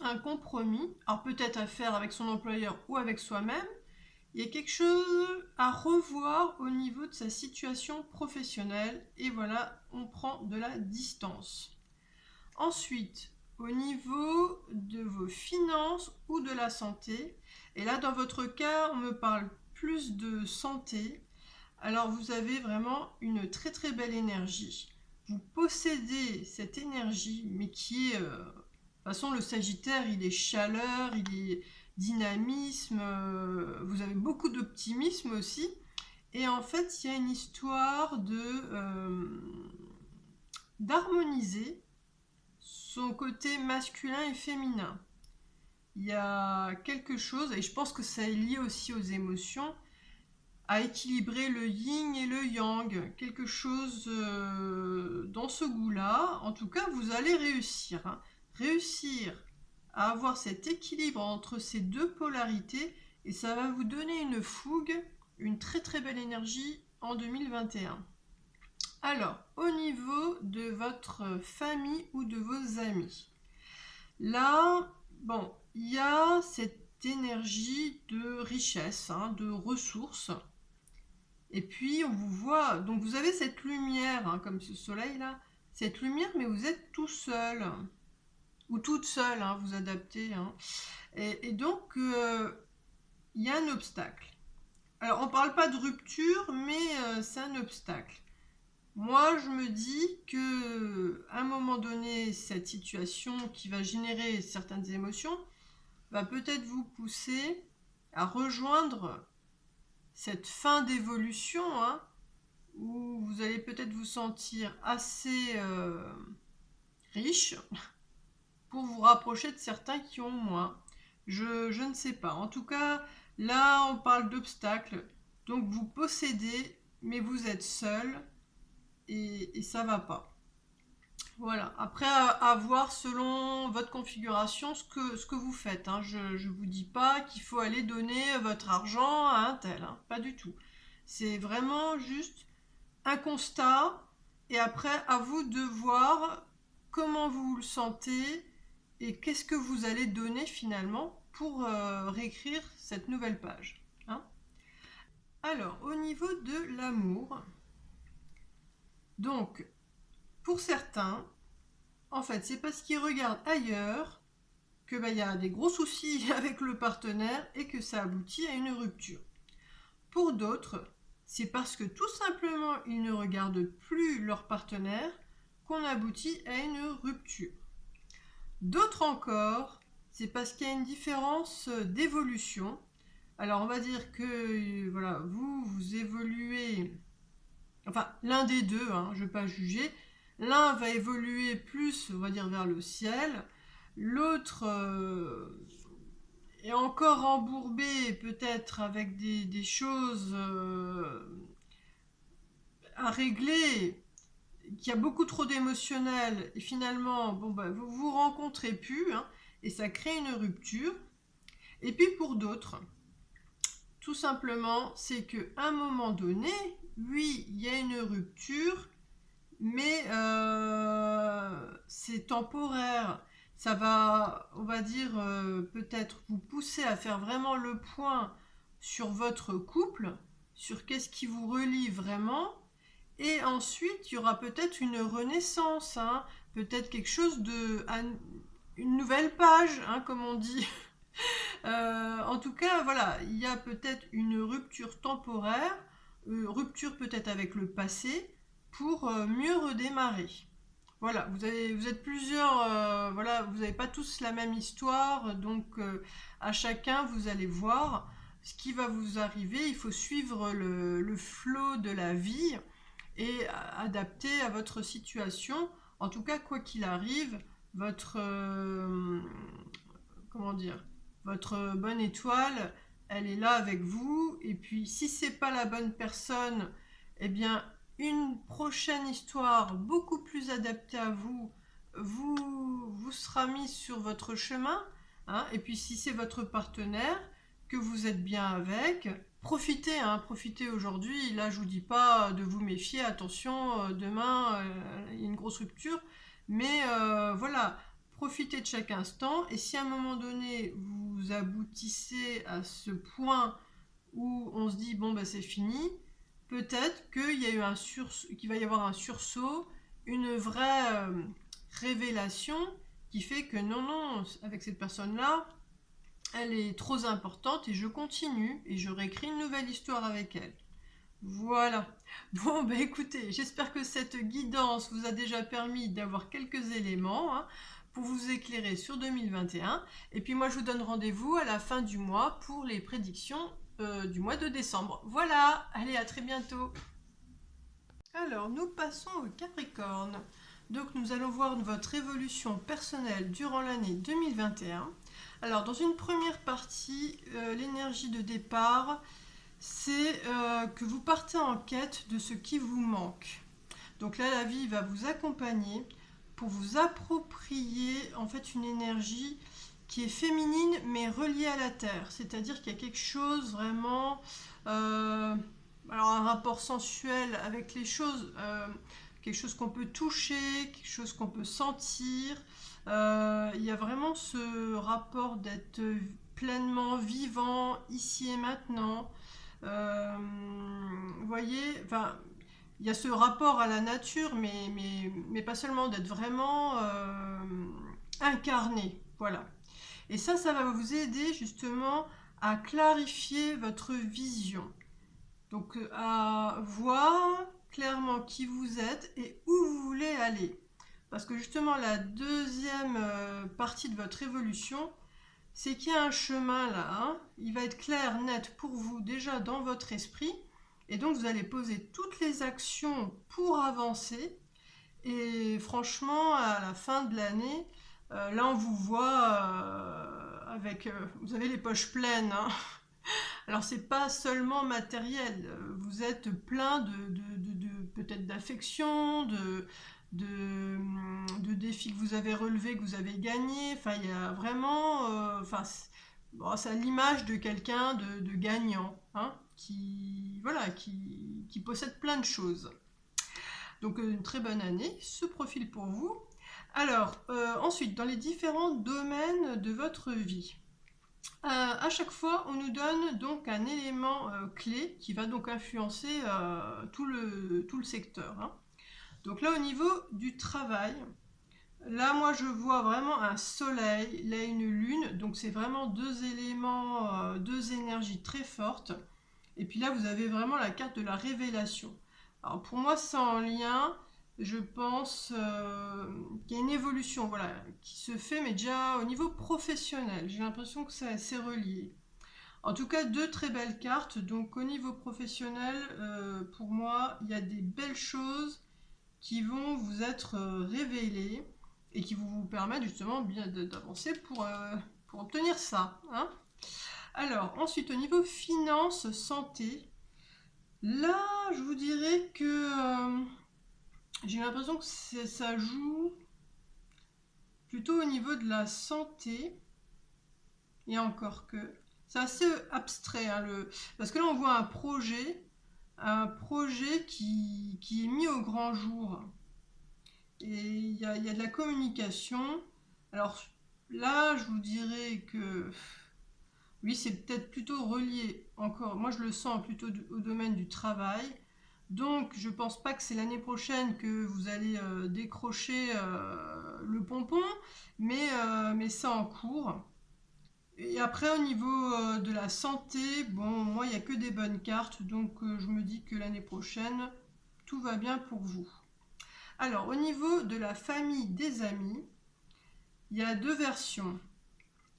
un compromis, alors peut-être à faire avec son employeur ou avec soi-même. Il y a quelque chose à revoir au niveau de sa situation professionnelle et voilà, on prend de la distance. Ensuite, au niveau de vos finances ou de la santé, et là dans votre cas, on me parle plus de santé, alors vous avez vraiment une très très belle énergie. Vous possédez cette énergie, mais qui est... de toute façon, le Sagittaire, il est chaleur, il est dynamisme, vous avez beaucoup d'optimisme aussi. Et en fait, il y a une histoire d'harmoniser son côté masculin et féminin. Il y a quelque chose, et je pense que ça est lié aussi aux émotions, à équilibrer le yin et le yang, quelque chose dans ce goût-là. En tout cas, vous allez réussir. Hein. Réussir à avoir cet équilibre entre ces deux polarités et ça va vous donner une fougue, une très très belle énergie en 2021. Alors, au niveau de votre famille ou de vos amis, là, bon, il y a cette énergie de richesse, hein, de ressources. Et puis, on vous voit, donc vous avez cette lumière, hein, comme ce soleil-là, cette lumière, mais vous êtes tout seul, ou toute seule, hein, vous adaptez. Hein. Et donc, il y a un obstacle. Alors, on ne parle pas de rupture, mais c'est un obstacle. Moi, je me dis que à un moment donné, cette situation qui va générer certaines émotions va peut-être vous pousser à rejoindre cette fin d'évolution, hein, où vous allez peut-être vous sentir assez riche pour vous rapprocher de certains qui ont moins. Je ne sais pas. En tout cas, là, on parle d'obstacles. Donc, vous possédez, mais vous êtes seul et ça va pas. Voilà. Après, à voir selon votre configuration ce que vous faites. Hein. Je ne vous dis pas qu'il faut aller donner votre argent à un tel. Hein. Pas du tout. C'est vraiment juste un constat. Et après, à vous de voir comment vous le sentez et qu'est-ce que vous allez donner finalement pour réécrire cette nouvelle page. Hein. Alors, au niveau de l'amour, donc, pour certains, en fait, c'est parce qu'ils regardent ailleurs que y a des gros soucis avec le partenaire et que ça aboutit à une rupture. Pour d'autres, c'est parce que tout simplement ils ne regardent plus leur partenaire qu'on aboutit à une rupture. D'autres encore, c'est parce qu'il y a une différence d'évolution. Alors on va dire que voilà, vous évoluez, enfin l'un des deux, hein, je ne vais pas juger. L'un va évoluer plus, on va dire, vers le ciel. L'autre est encore embourbé, peut-être avec des choses à régler, qui a beaucoup trop d'émotionnel. Et finalement, bon, bah, vous vous rencontrez plus, hein, et ça crée une rupture. Et puis pour d'autres, tout simplement, c'est qu'à un moment donné, oui, il y a une rupture, mais c'est temporaire. Ça va, on va dire, peut-être vous pousser à faire vraiment le point sur votre couple, sur qu'est-ce qui vous relie vraiment. Et ensuite, il y aura peut-être une renaissance, hein, peut-être quelque chose une nouvelle page, hein, comme on dit. En tout cas, voilà, il y a peut-être une rupture temporaire, rupture peut-être avec le passé, pour mieux redémarrer. Voilà, vous êtes plusieurs, voilà, vous n'avez pas tous la même histoire, donc à chacun vous allez voir ce qui va vous arriver. Il faut suivre le flot de la vie et adapter à votre situation. En tout cas, quoi qu'il arrive, votre comment dire, votre bonne étoile, elle est là avec vous. Et puis, si c'est pas la bonne personne, eh bien, une prochaine histoire beaucoup plus adaptée à vous vous sera mise sur votre chemin. Hein. Et puis, si c'est votre partenaire, que vous êtes bien avec, profitez, hein, profitez aujourd'hui. Là, je vous dis pas de vous méfier, attention, demain, il y a une grosse rupture. Mais voilà, profitez de chaque instant. Et si à un moment donné, vous aboutissez à ce point où on se dit, bon, ben, c'est fini, peut-être qu'il va y avoir un sursaut, une vraie révélation qui fait que non, non, avec cette personne-là, elle est trop importante et je continue et je réécris une nouvelle histoire avec elle. Voilà. Bon, bah écoutez, j'espère que cette guidance vous a déjà permis d'avoir quelques éléments, hein, pour vous éclairer sur 2021. Et puis moi, je vous donne rendez-vous à la fin du mois pour les prédictions du mois de décembre. Voilà, allez, à très bientôt. Alors, nous passons au Capricorne. Donc, nous allons voir votre évolution personnelle durant l'année 2021. Alors, dans une première partie, l'énergie de départ, c'est que vous partez en quête de ce qui vous manque. Donc là, la vie va vous accompagner pour vous approprier en fait une énergie qui est féminine mais reliée à la terre. C'est-à-dire qu'il y a quelque chose vraiment alors un rapport sensuel avec les choses, quelque chose qu'on peut toucher, quelque chose qu'on peut sentir. Il y a vraiment ce rapport d'être pleinement vivant ici et maintenant. Vous voyez, enfin, il y a ce rapport à la nature, mais pas seulement, d'être vraiment incarné. Voilà. Et ça va vous aider justement à clarifier votre vision. Donc à voir clairement qui vous êtes et où vous voulez aller. Parce que justement la deuxième partie de votre évolution, c'est qu'il y a un chemin là, hein. Il va être clair, net pour vous déjà dans votre esprit. Et donc vous allez poser toutes les actions pour avancer. Et franchement, à la fin de l'année, là on vous voit avec... vous avez les poches pleines, hein. Alors c'est pas seulement matériel, vous êtes plein peut-être d'affection, de défis que vous avez relevés, que vous avez gagnés. Enfin, il y a vraiment, enfin, bon, c'est l'image de quelqu'un de gagnant, hein, qui, voilà, qui possède plein de choses. Donc une très bonne année se profile pour vous. Alors, ensuite, dans les différents domaines de votre vie. À chaque fois, on nous donne donc un élément clé qui va donc influencer tout le secteur, hein. Donc là, au niveau du travail, là, moi, je vois vraiment un soleil, là, une lune. Donc c'est vraiment deux éléments, deux énergies très fortes. Et puis là, vous avez vraiment la carte de la révélation. Alors pour moi, c'est en lien, je pense qu'il y a une évolution, voilà, qui se fait, mais déjà au niveau professionnel. J'ai l'impression que c'est relié. En tout cas, deux très belles cartes. Donc au niveau professionnel, pour moi, il y a des belles choses qui vont vous être révélées et qui vont vous permettre justement bien d'avancer pour obtenir ça, hein. Alors, ensuite, au niveau finance, santé, là, je vous dirais que j'ai l'impression que ça joue plutôt au niveau de la santé, et encore que. C'est assez abstrait, hein, parce que là, on voit un projet qui est mis au grand jour. Et il y a de la communication. Alors là, je vous dirais que oui, c'est peut-être plutôt relié encore. Moi, je le sens plutôt au domaine du travail. Donc, je pense pas que c'est l'année prochaine que vous allez décrocher le pompon, mais c'est en cours. Et après, au niveau de la santé, bon, moi, il n'y a que des bonnes cartes, donc je me dis que l'année prochaine, tout va bien pour vous. Alors, au niveau de la famille, des amis, il y a deux versions.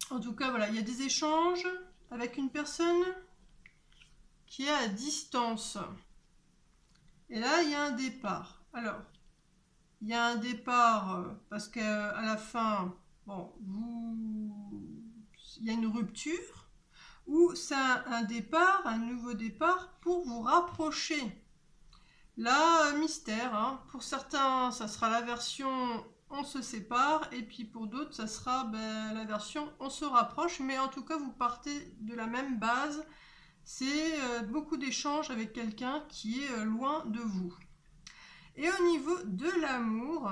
En tout cas, voilà, il y a des échanges avec une personne qui est à distance. Et là, il y a un départ. Alors, il y a un départ parce qu'à la fin, bon, il y a une rupture, ou c'est un départ, un nouveau départ pour vous rapprocher. Là, mystère, hein. Pour certains, ça sera la version on se sépare, et puis pour d'autres, ça sera la version on se rapproche, mais en tout cas, vous partez de la même base. C'est beaucoup d'échanges avec quelqu'un qui est loin de vous. Et au niveau de l'amour,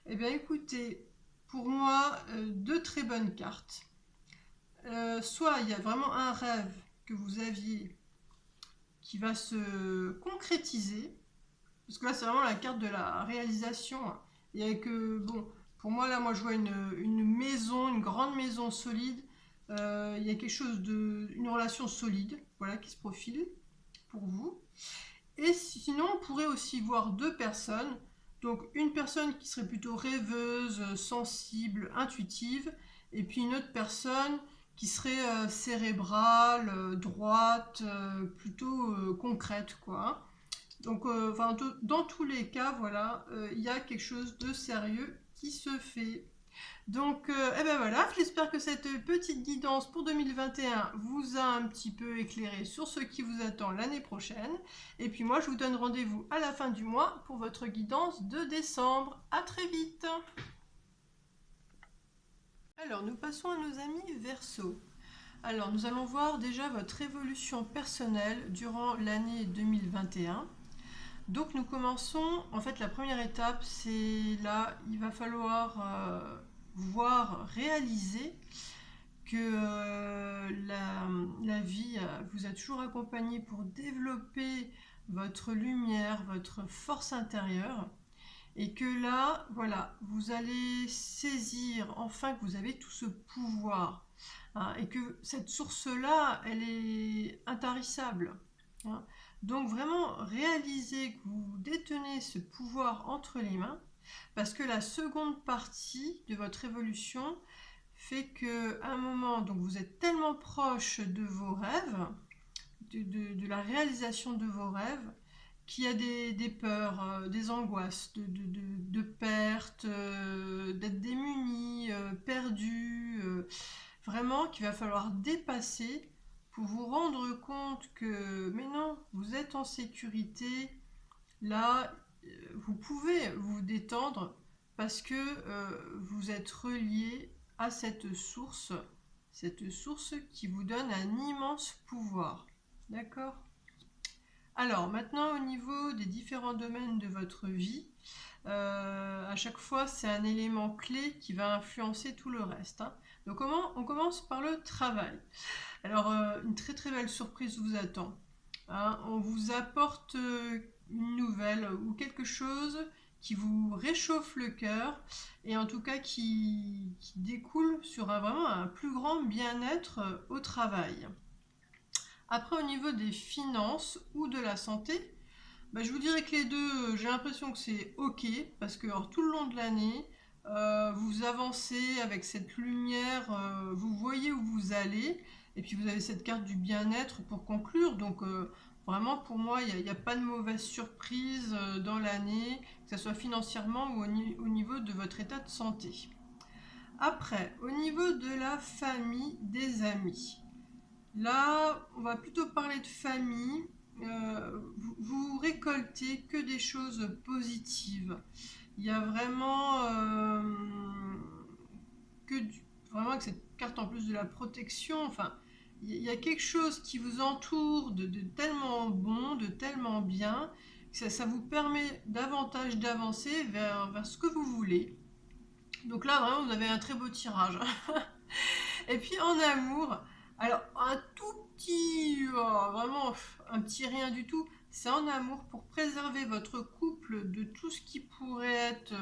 eh bien écoutez, pour moi, deux très bonnes cartes. Soit il y a vraiment un rêve que vous aviez qui va se concrétiser, parce que là c'est vraiment la carte de la réalisation. Et que, bon, pour moi là, moi je vois une maison, une grande maison solide. Il y a quelque chose une relation solide, voilà, qui se profile pour vous. Et sinon, on pourrait aussi voir deux personnes. Donc une personne qui serait plutôt rêveuse, sensible, intuitive, et puis une autre personne qui serait cérébrale, droite, plutôt concrète, quoi. Donc, enfin, dans tous les cas, voilà, il y a quelque chose de sérieux qui se fait. Donc, eh ben voilà, j'espère que cette petite guidance pour 2021 vous a un petit peu éclairé sur ce qui vous attend l'année prochaine. Et puis moi, je vous donne rendez-vous à la fin du mois pour votre guidance de décembre. À très vite! Alors, nous passons à nos amis Verseau. Alors, nous allons voir déjà votre évolution personnelle durant l'année 2021. Donc, nous commençons, en fait, la première étape, c'est là, il va falloir voir, réaliser que la vie vous a toujours accompagné pour développer votre lumière, votre force intérieure. Et que là, voilà, vous allez saisir enfin que vous avez tout ce pouvoir, hein, et que cette source-là, elle est intarissable, hein. Donc vraiment, réalisez que vous détenez ce pouvoir entre les mains, parce que la seconde partie de votre évolution fait que à un moment, donc vous êtes tellement proche de vos rêves, de la réalisation de vos rêves, qu'il y a des peurs, des angoisses, de perte, d'être démuni, perdu, vraiment qu'il va falloir dépasser pour vous rendre compte que, mais non, vous êtes en sécurité, là, vous pouvez vous détendre parce que vous êtes relié à cette source qui vous donne un immense pouvoir. D'accord? Alors, maintenant, au niveau des différents domaines de votre vie, à chaque fois, c'est un élément clé qui va influencer tout le reste, hein. Donc, on commence par le travail. Alors, une très très belle surprise vous attend, hein. On vous apporte une nouvelle ou quelque chose qui vous réchauffe le cœur et en tout cas qui découle sur vraiment un plus grand bien-être au travail. Après, au niveau des finances ou de la santé, bah, je vous dirais que les deux, j'ai l'impression que c'est ok, parce que alors, tout le long de l'année, vous avancez avec cette lumière, vous voyez où vous allez, et puis vous avez cette carte du bien-être pour conclure, donc vraiment pour moi, il n'y a pas de mauvaise surprise dans l'année, que ce soit financièrement ou au niveau de votre état de santé. Après, au niveau de la famille, des amis. Là, on va plutôt parler de famille. Vous récoltez que des choses positives. Il y a vraiment que vraiment avec cette carte en plus de la protection. Enfin, il y a quelque chose qui vous entoure de tellement bon, de tellement bien, que ça vous permet davantage d'avancer vers ce que vous voulez. Donc là, vraiment, vous avez un très beau tirage. Et puis en amour, alors un tout petit, vraiment un petit rien du tout, c'est en amour pour préserver votre couple de tout ce qui pourrait être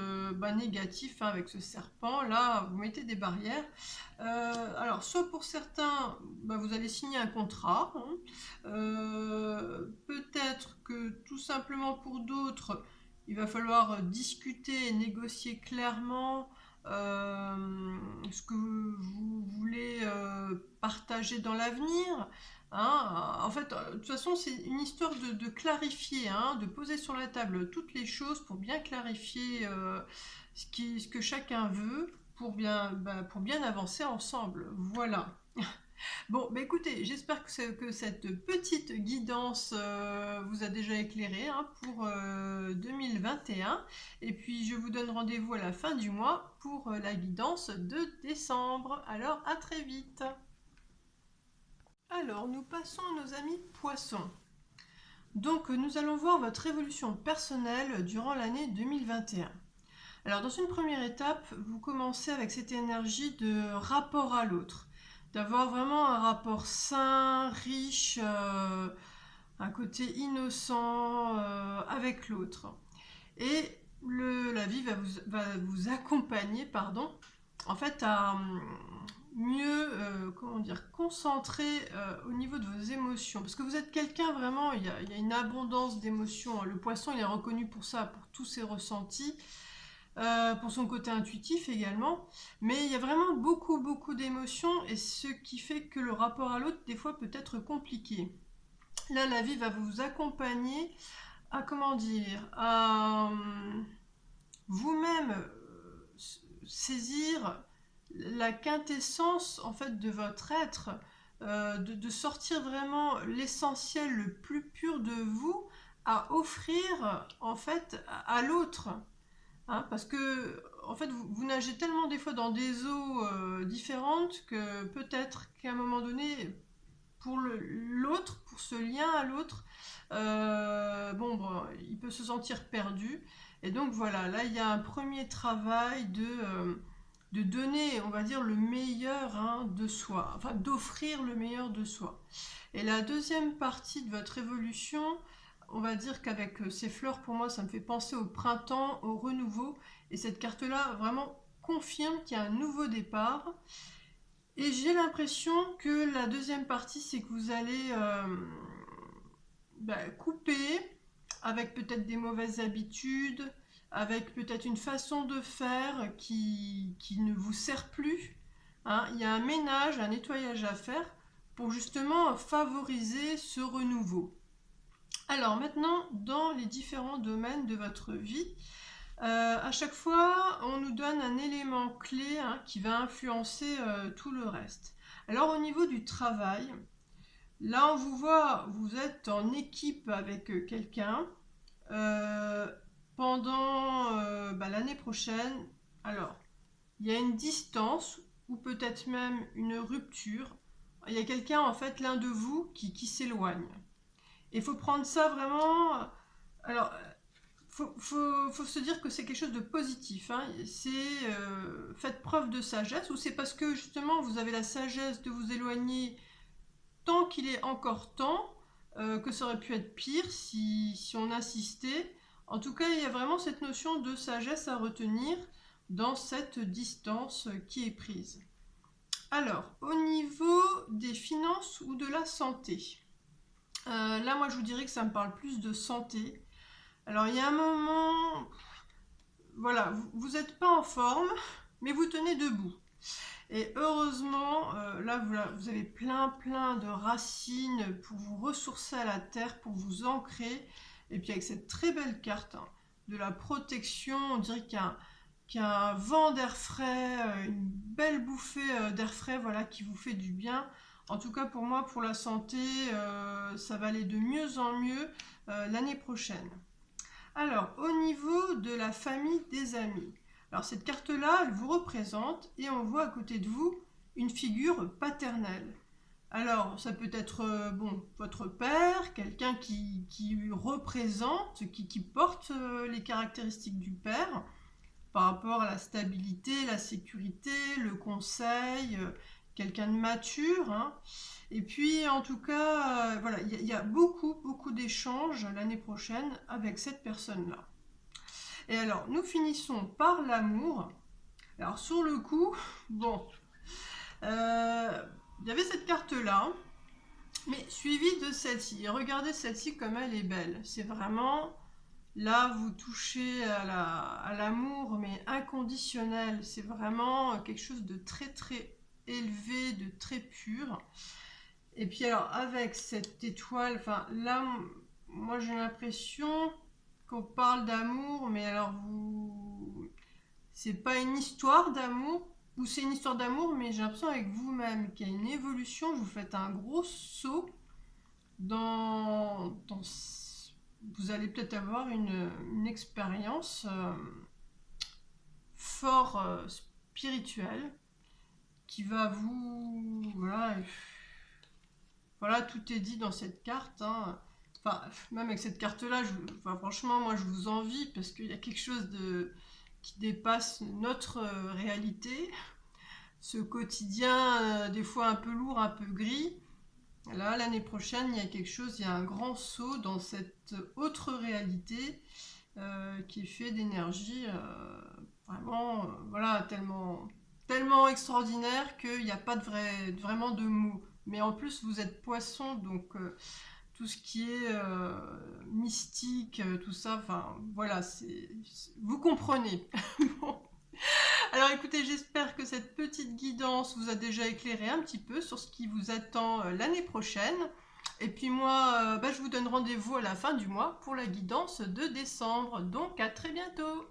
négatif, hein, avec ce serpent. Là, vous mettez des barrières. Alors, soit pour certains, vous allez signer un contrat, hein. Peut-être que tout simplement pour d'autres, il va falloir discuter et négocier clairement ce que vous voulez partager dans l'avenir, hein. En fait, de toute façon, c'est une histoire de clarifier, hein, de poser sur la table toutes les choses pour bien clarifier ce que chacun veut pour bien avancer ensemble. Voilà. Bon, écoutez, j'espère que cette petite guidance vous a déjà éclairé, hein, pour 2021. Et puis, je vous donne rendez-vous à la fin du mois pour la guidance de décembre. Alors, à très vite. Alors, nous passons à nos amis poissons. Donc, nous allons voir votre évolution personnelle durant l'année 2021. Alors, dans une première étape, vous commencez avec cette énergie de rapport à l'autre, d'avoir vraiment un rapport sain, riche, un côté innocent avec l'autre. Et la vie va vous accompagner, pardon, en fait, à mieux, comment dire, concentrer au niveau de vos émotions. Parce que vous êtes quelqu'un vraiment, il y a une abondance d'émotions. Le poisson, il est reconnu pour ça, pour tous ses ressentis. Pour son côté intuitif également, mais il y a vraiment beaucoup d'émotions et ce qui fait que le rapport à l'autre des fois peut être compliqué. Là, la vie va vous accompagner à, comment dire, à vous-même saisir la quintessence en fait de votre être, de sortir vraiment l'essentiel le plus pur de vous à offrir en fait à l'autre. Hein, parce que en fait, vous nagez tellement des fois dans des eaux différentes que peut-être qu'à un moment donné, pour l'autre, pour ce lien à l'autre, bon, il peut se sentir perdu. Et donc voilà, là il y a un premier travail de donner, on va dire, le meilleur hein, de soi, enfin d'offrir le meilleur de soi. Et la deuxième partie de votre évolution, on va dire qu'avec ces fleurs, pour moi, ça me fait penser au printemps, au renouveau. Et cette carte-là vraiment confirme qu'il y a un nouveau départ. Et j'ai l'impression que la deuxième partie, c'est que vous allez couper avec peut-être des mauvaises habitudes, avec peut-être une façon de faire qui ne vous sert plus. Hein. Il y a un ménage, un nettoyage à faire pour justement favoriser ce renouveau. Alors maintenant, dans les différents domaines de votre vie, à chaque fois, on nous donne un élément clé hein, qui va influencer tout le reste. Alors au niveau du travail, là on vous voit, vous êtes en équipe avec quelqu'un pendant l'année prochaine. Alors, il y a une distance ou peut-être même une rupture. Il y a quelqu'un, en fait, l'un de vous qui s'éloigne. Il faut prendre ça vraiment... Alors, faut se dire que c'est quelque chose de positif. Hein. C'est faites preuve de sagesse, ou c'est parce que justement vous avez la sagesse de vous éloigner tant qu'il est encore temps, que ça aurait pu être pire si on insistait. En tout cas, il y a vraiment cette notion de sagesse à retenir dans cette distance qui est prise. Alors, au niveau des finances ou de la santé, là moi je vous dirais que ça me parle plus de santé. Alors il y a un moment, voilà, vous n'êtes pas en forme, mais vous tenez debout. Et heureusement, là vous avez plein de racines pour vous ressourcer à la terre, pour vous ancrer. Et puis avec cette très belle carte hein, de la protection, on dirait qu'il y a un vent d'air frais, une belle bouffée d'air frais voilà, qui vous fait du bien. En tout cas pour moi, pour la santé, ça va aller de mieux en mieux l'année prochaine. Alors, au niveau de la famille des amis, alors cette carte-là, elle vous représente et on voit à côté de vous une figure paternelle. Alors, ça peut être bon, votre père, quelqu'un qui représente, qui porte les caractéristiques du père par rapport à la stabilité, la sécurité, le conseil, quelqu'un de mature. Hein. Et puis, en tout cas, voilà, il y a beaucoup d'échanges l'année prochaine avec cette personne-là. Et alors, nous finissons par l'amour. Alors, sur le coup, bon, il y avait cette carte-là, mais suivie de celle-ci. Et regardez celle-ci comme elle est belle. C'est vraiment, là, vous touchez à l'amour, mais inconditionnel. C'est vraiment quelque chose de très élevé, de très pur. Et puis alors avec cette étoile, enfin là, moi j'ai l'impression qu'on parle d'amour, mais alors c'est pas une histoire d'amour, ou c'est une histoire d'amour, mais j'ai l'impression avec vous-même qu'il y a une évolution, vous faites un gros saut dans vous allez peut-être avoir une expérience fort spirituelle qui va vous, voilà, tout est dit dans cette carte. Hein. Enfin, même avec cette carte-là, franchement, moi, je vous envie parce qu'il y a quelque chose qui dépasse notre réalité. Ce quotidien, des fois un peu lourd, un peu gris. Là, l'année prochaine, il y a quelque chose, il y a un grand saut dans cette autre réalité qui est fait d'énergie vraiment, voilà, tellement extraordinaire qu'il n'y a pas vraiment de mots. Mais en plus, vous êtes poisson, donc tout ce qui est mystique, tout ça, enfin voilà, vous comprenez. Bon. Alors écoutez, j'espère que cette petite guidance vous a déjà éclairé un petit peu sur ce qui vous attend l'année prochaine. Et puis moi, je vous donne rendez-vous à la fin du mois pour la guidance de décembre. Donc à très bientôt.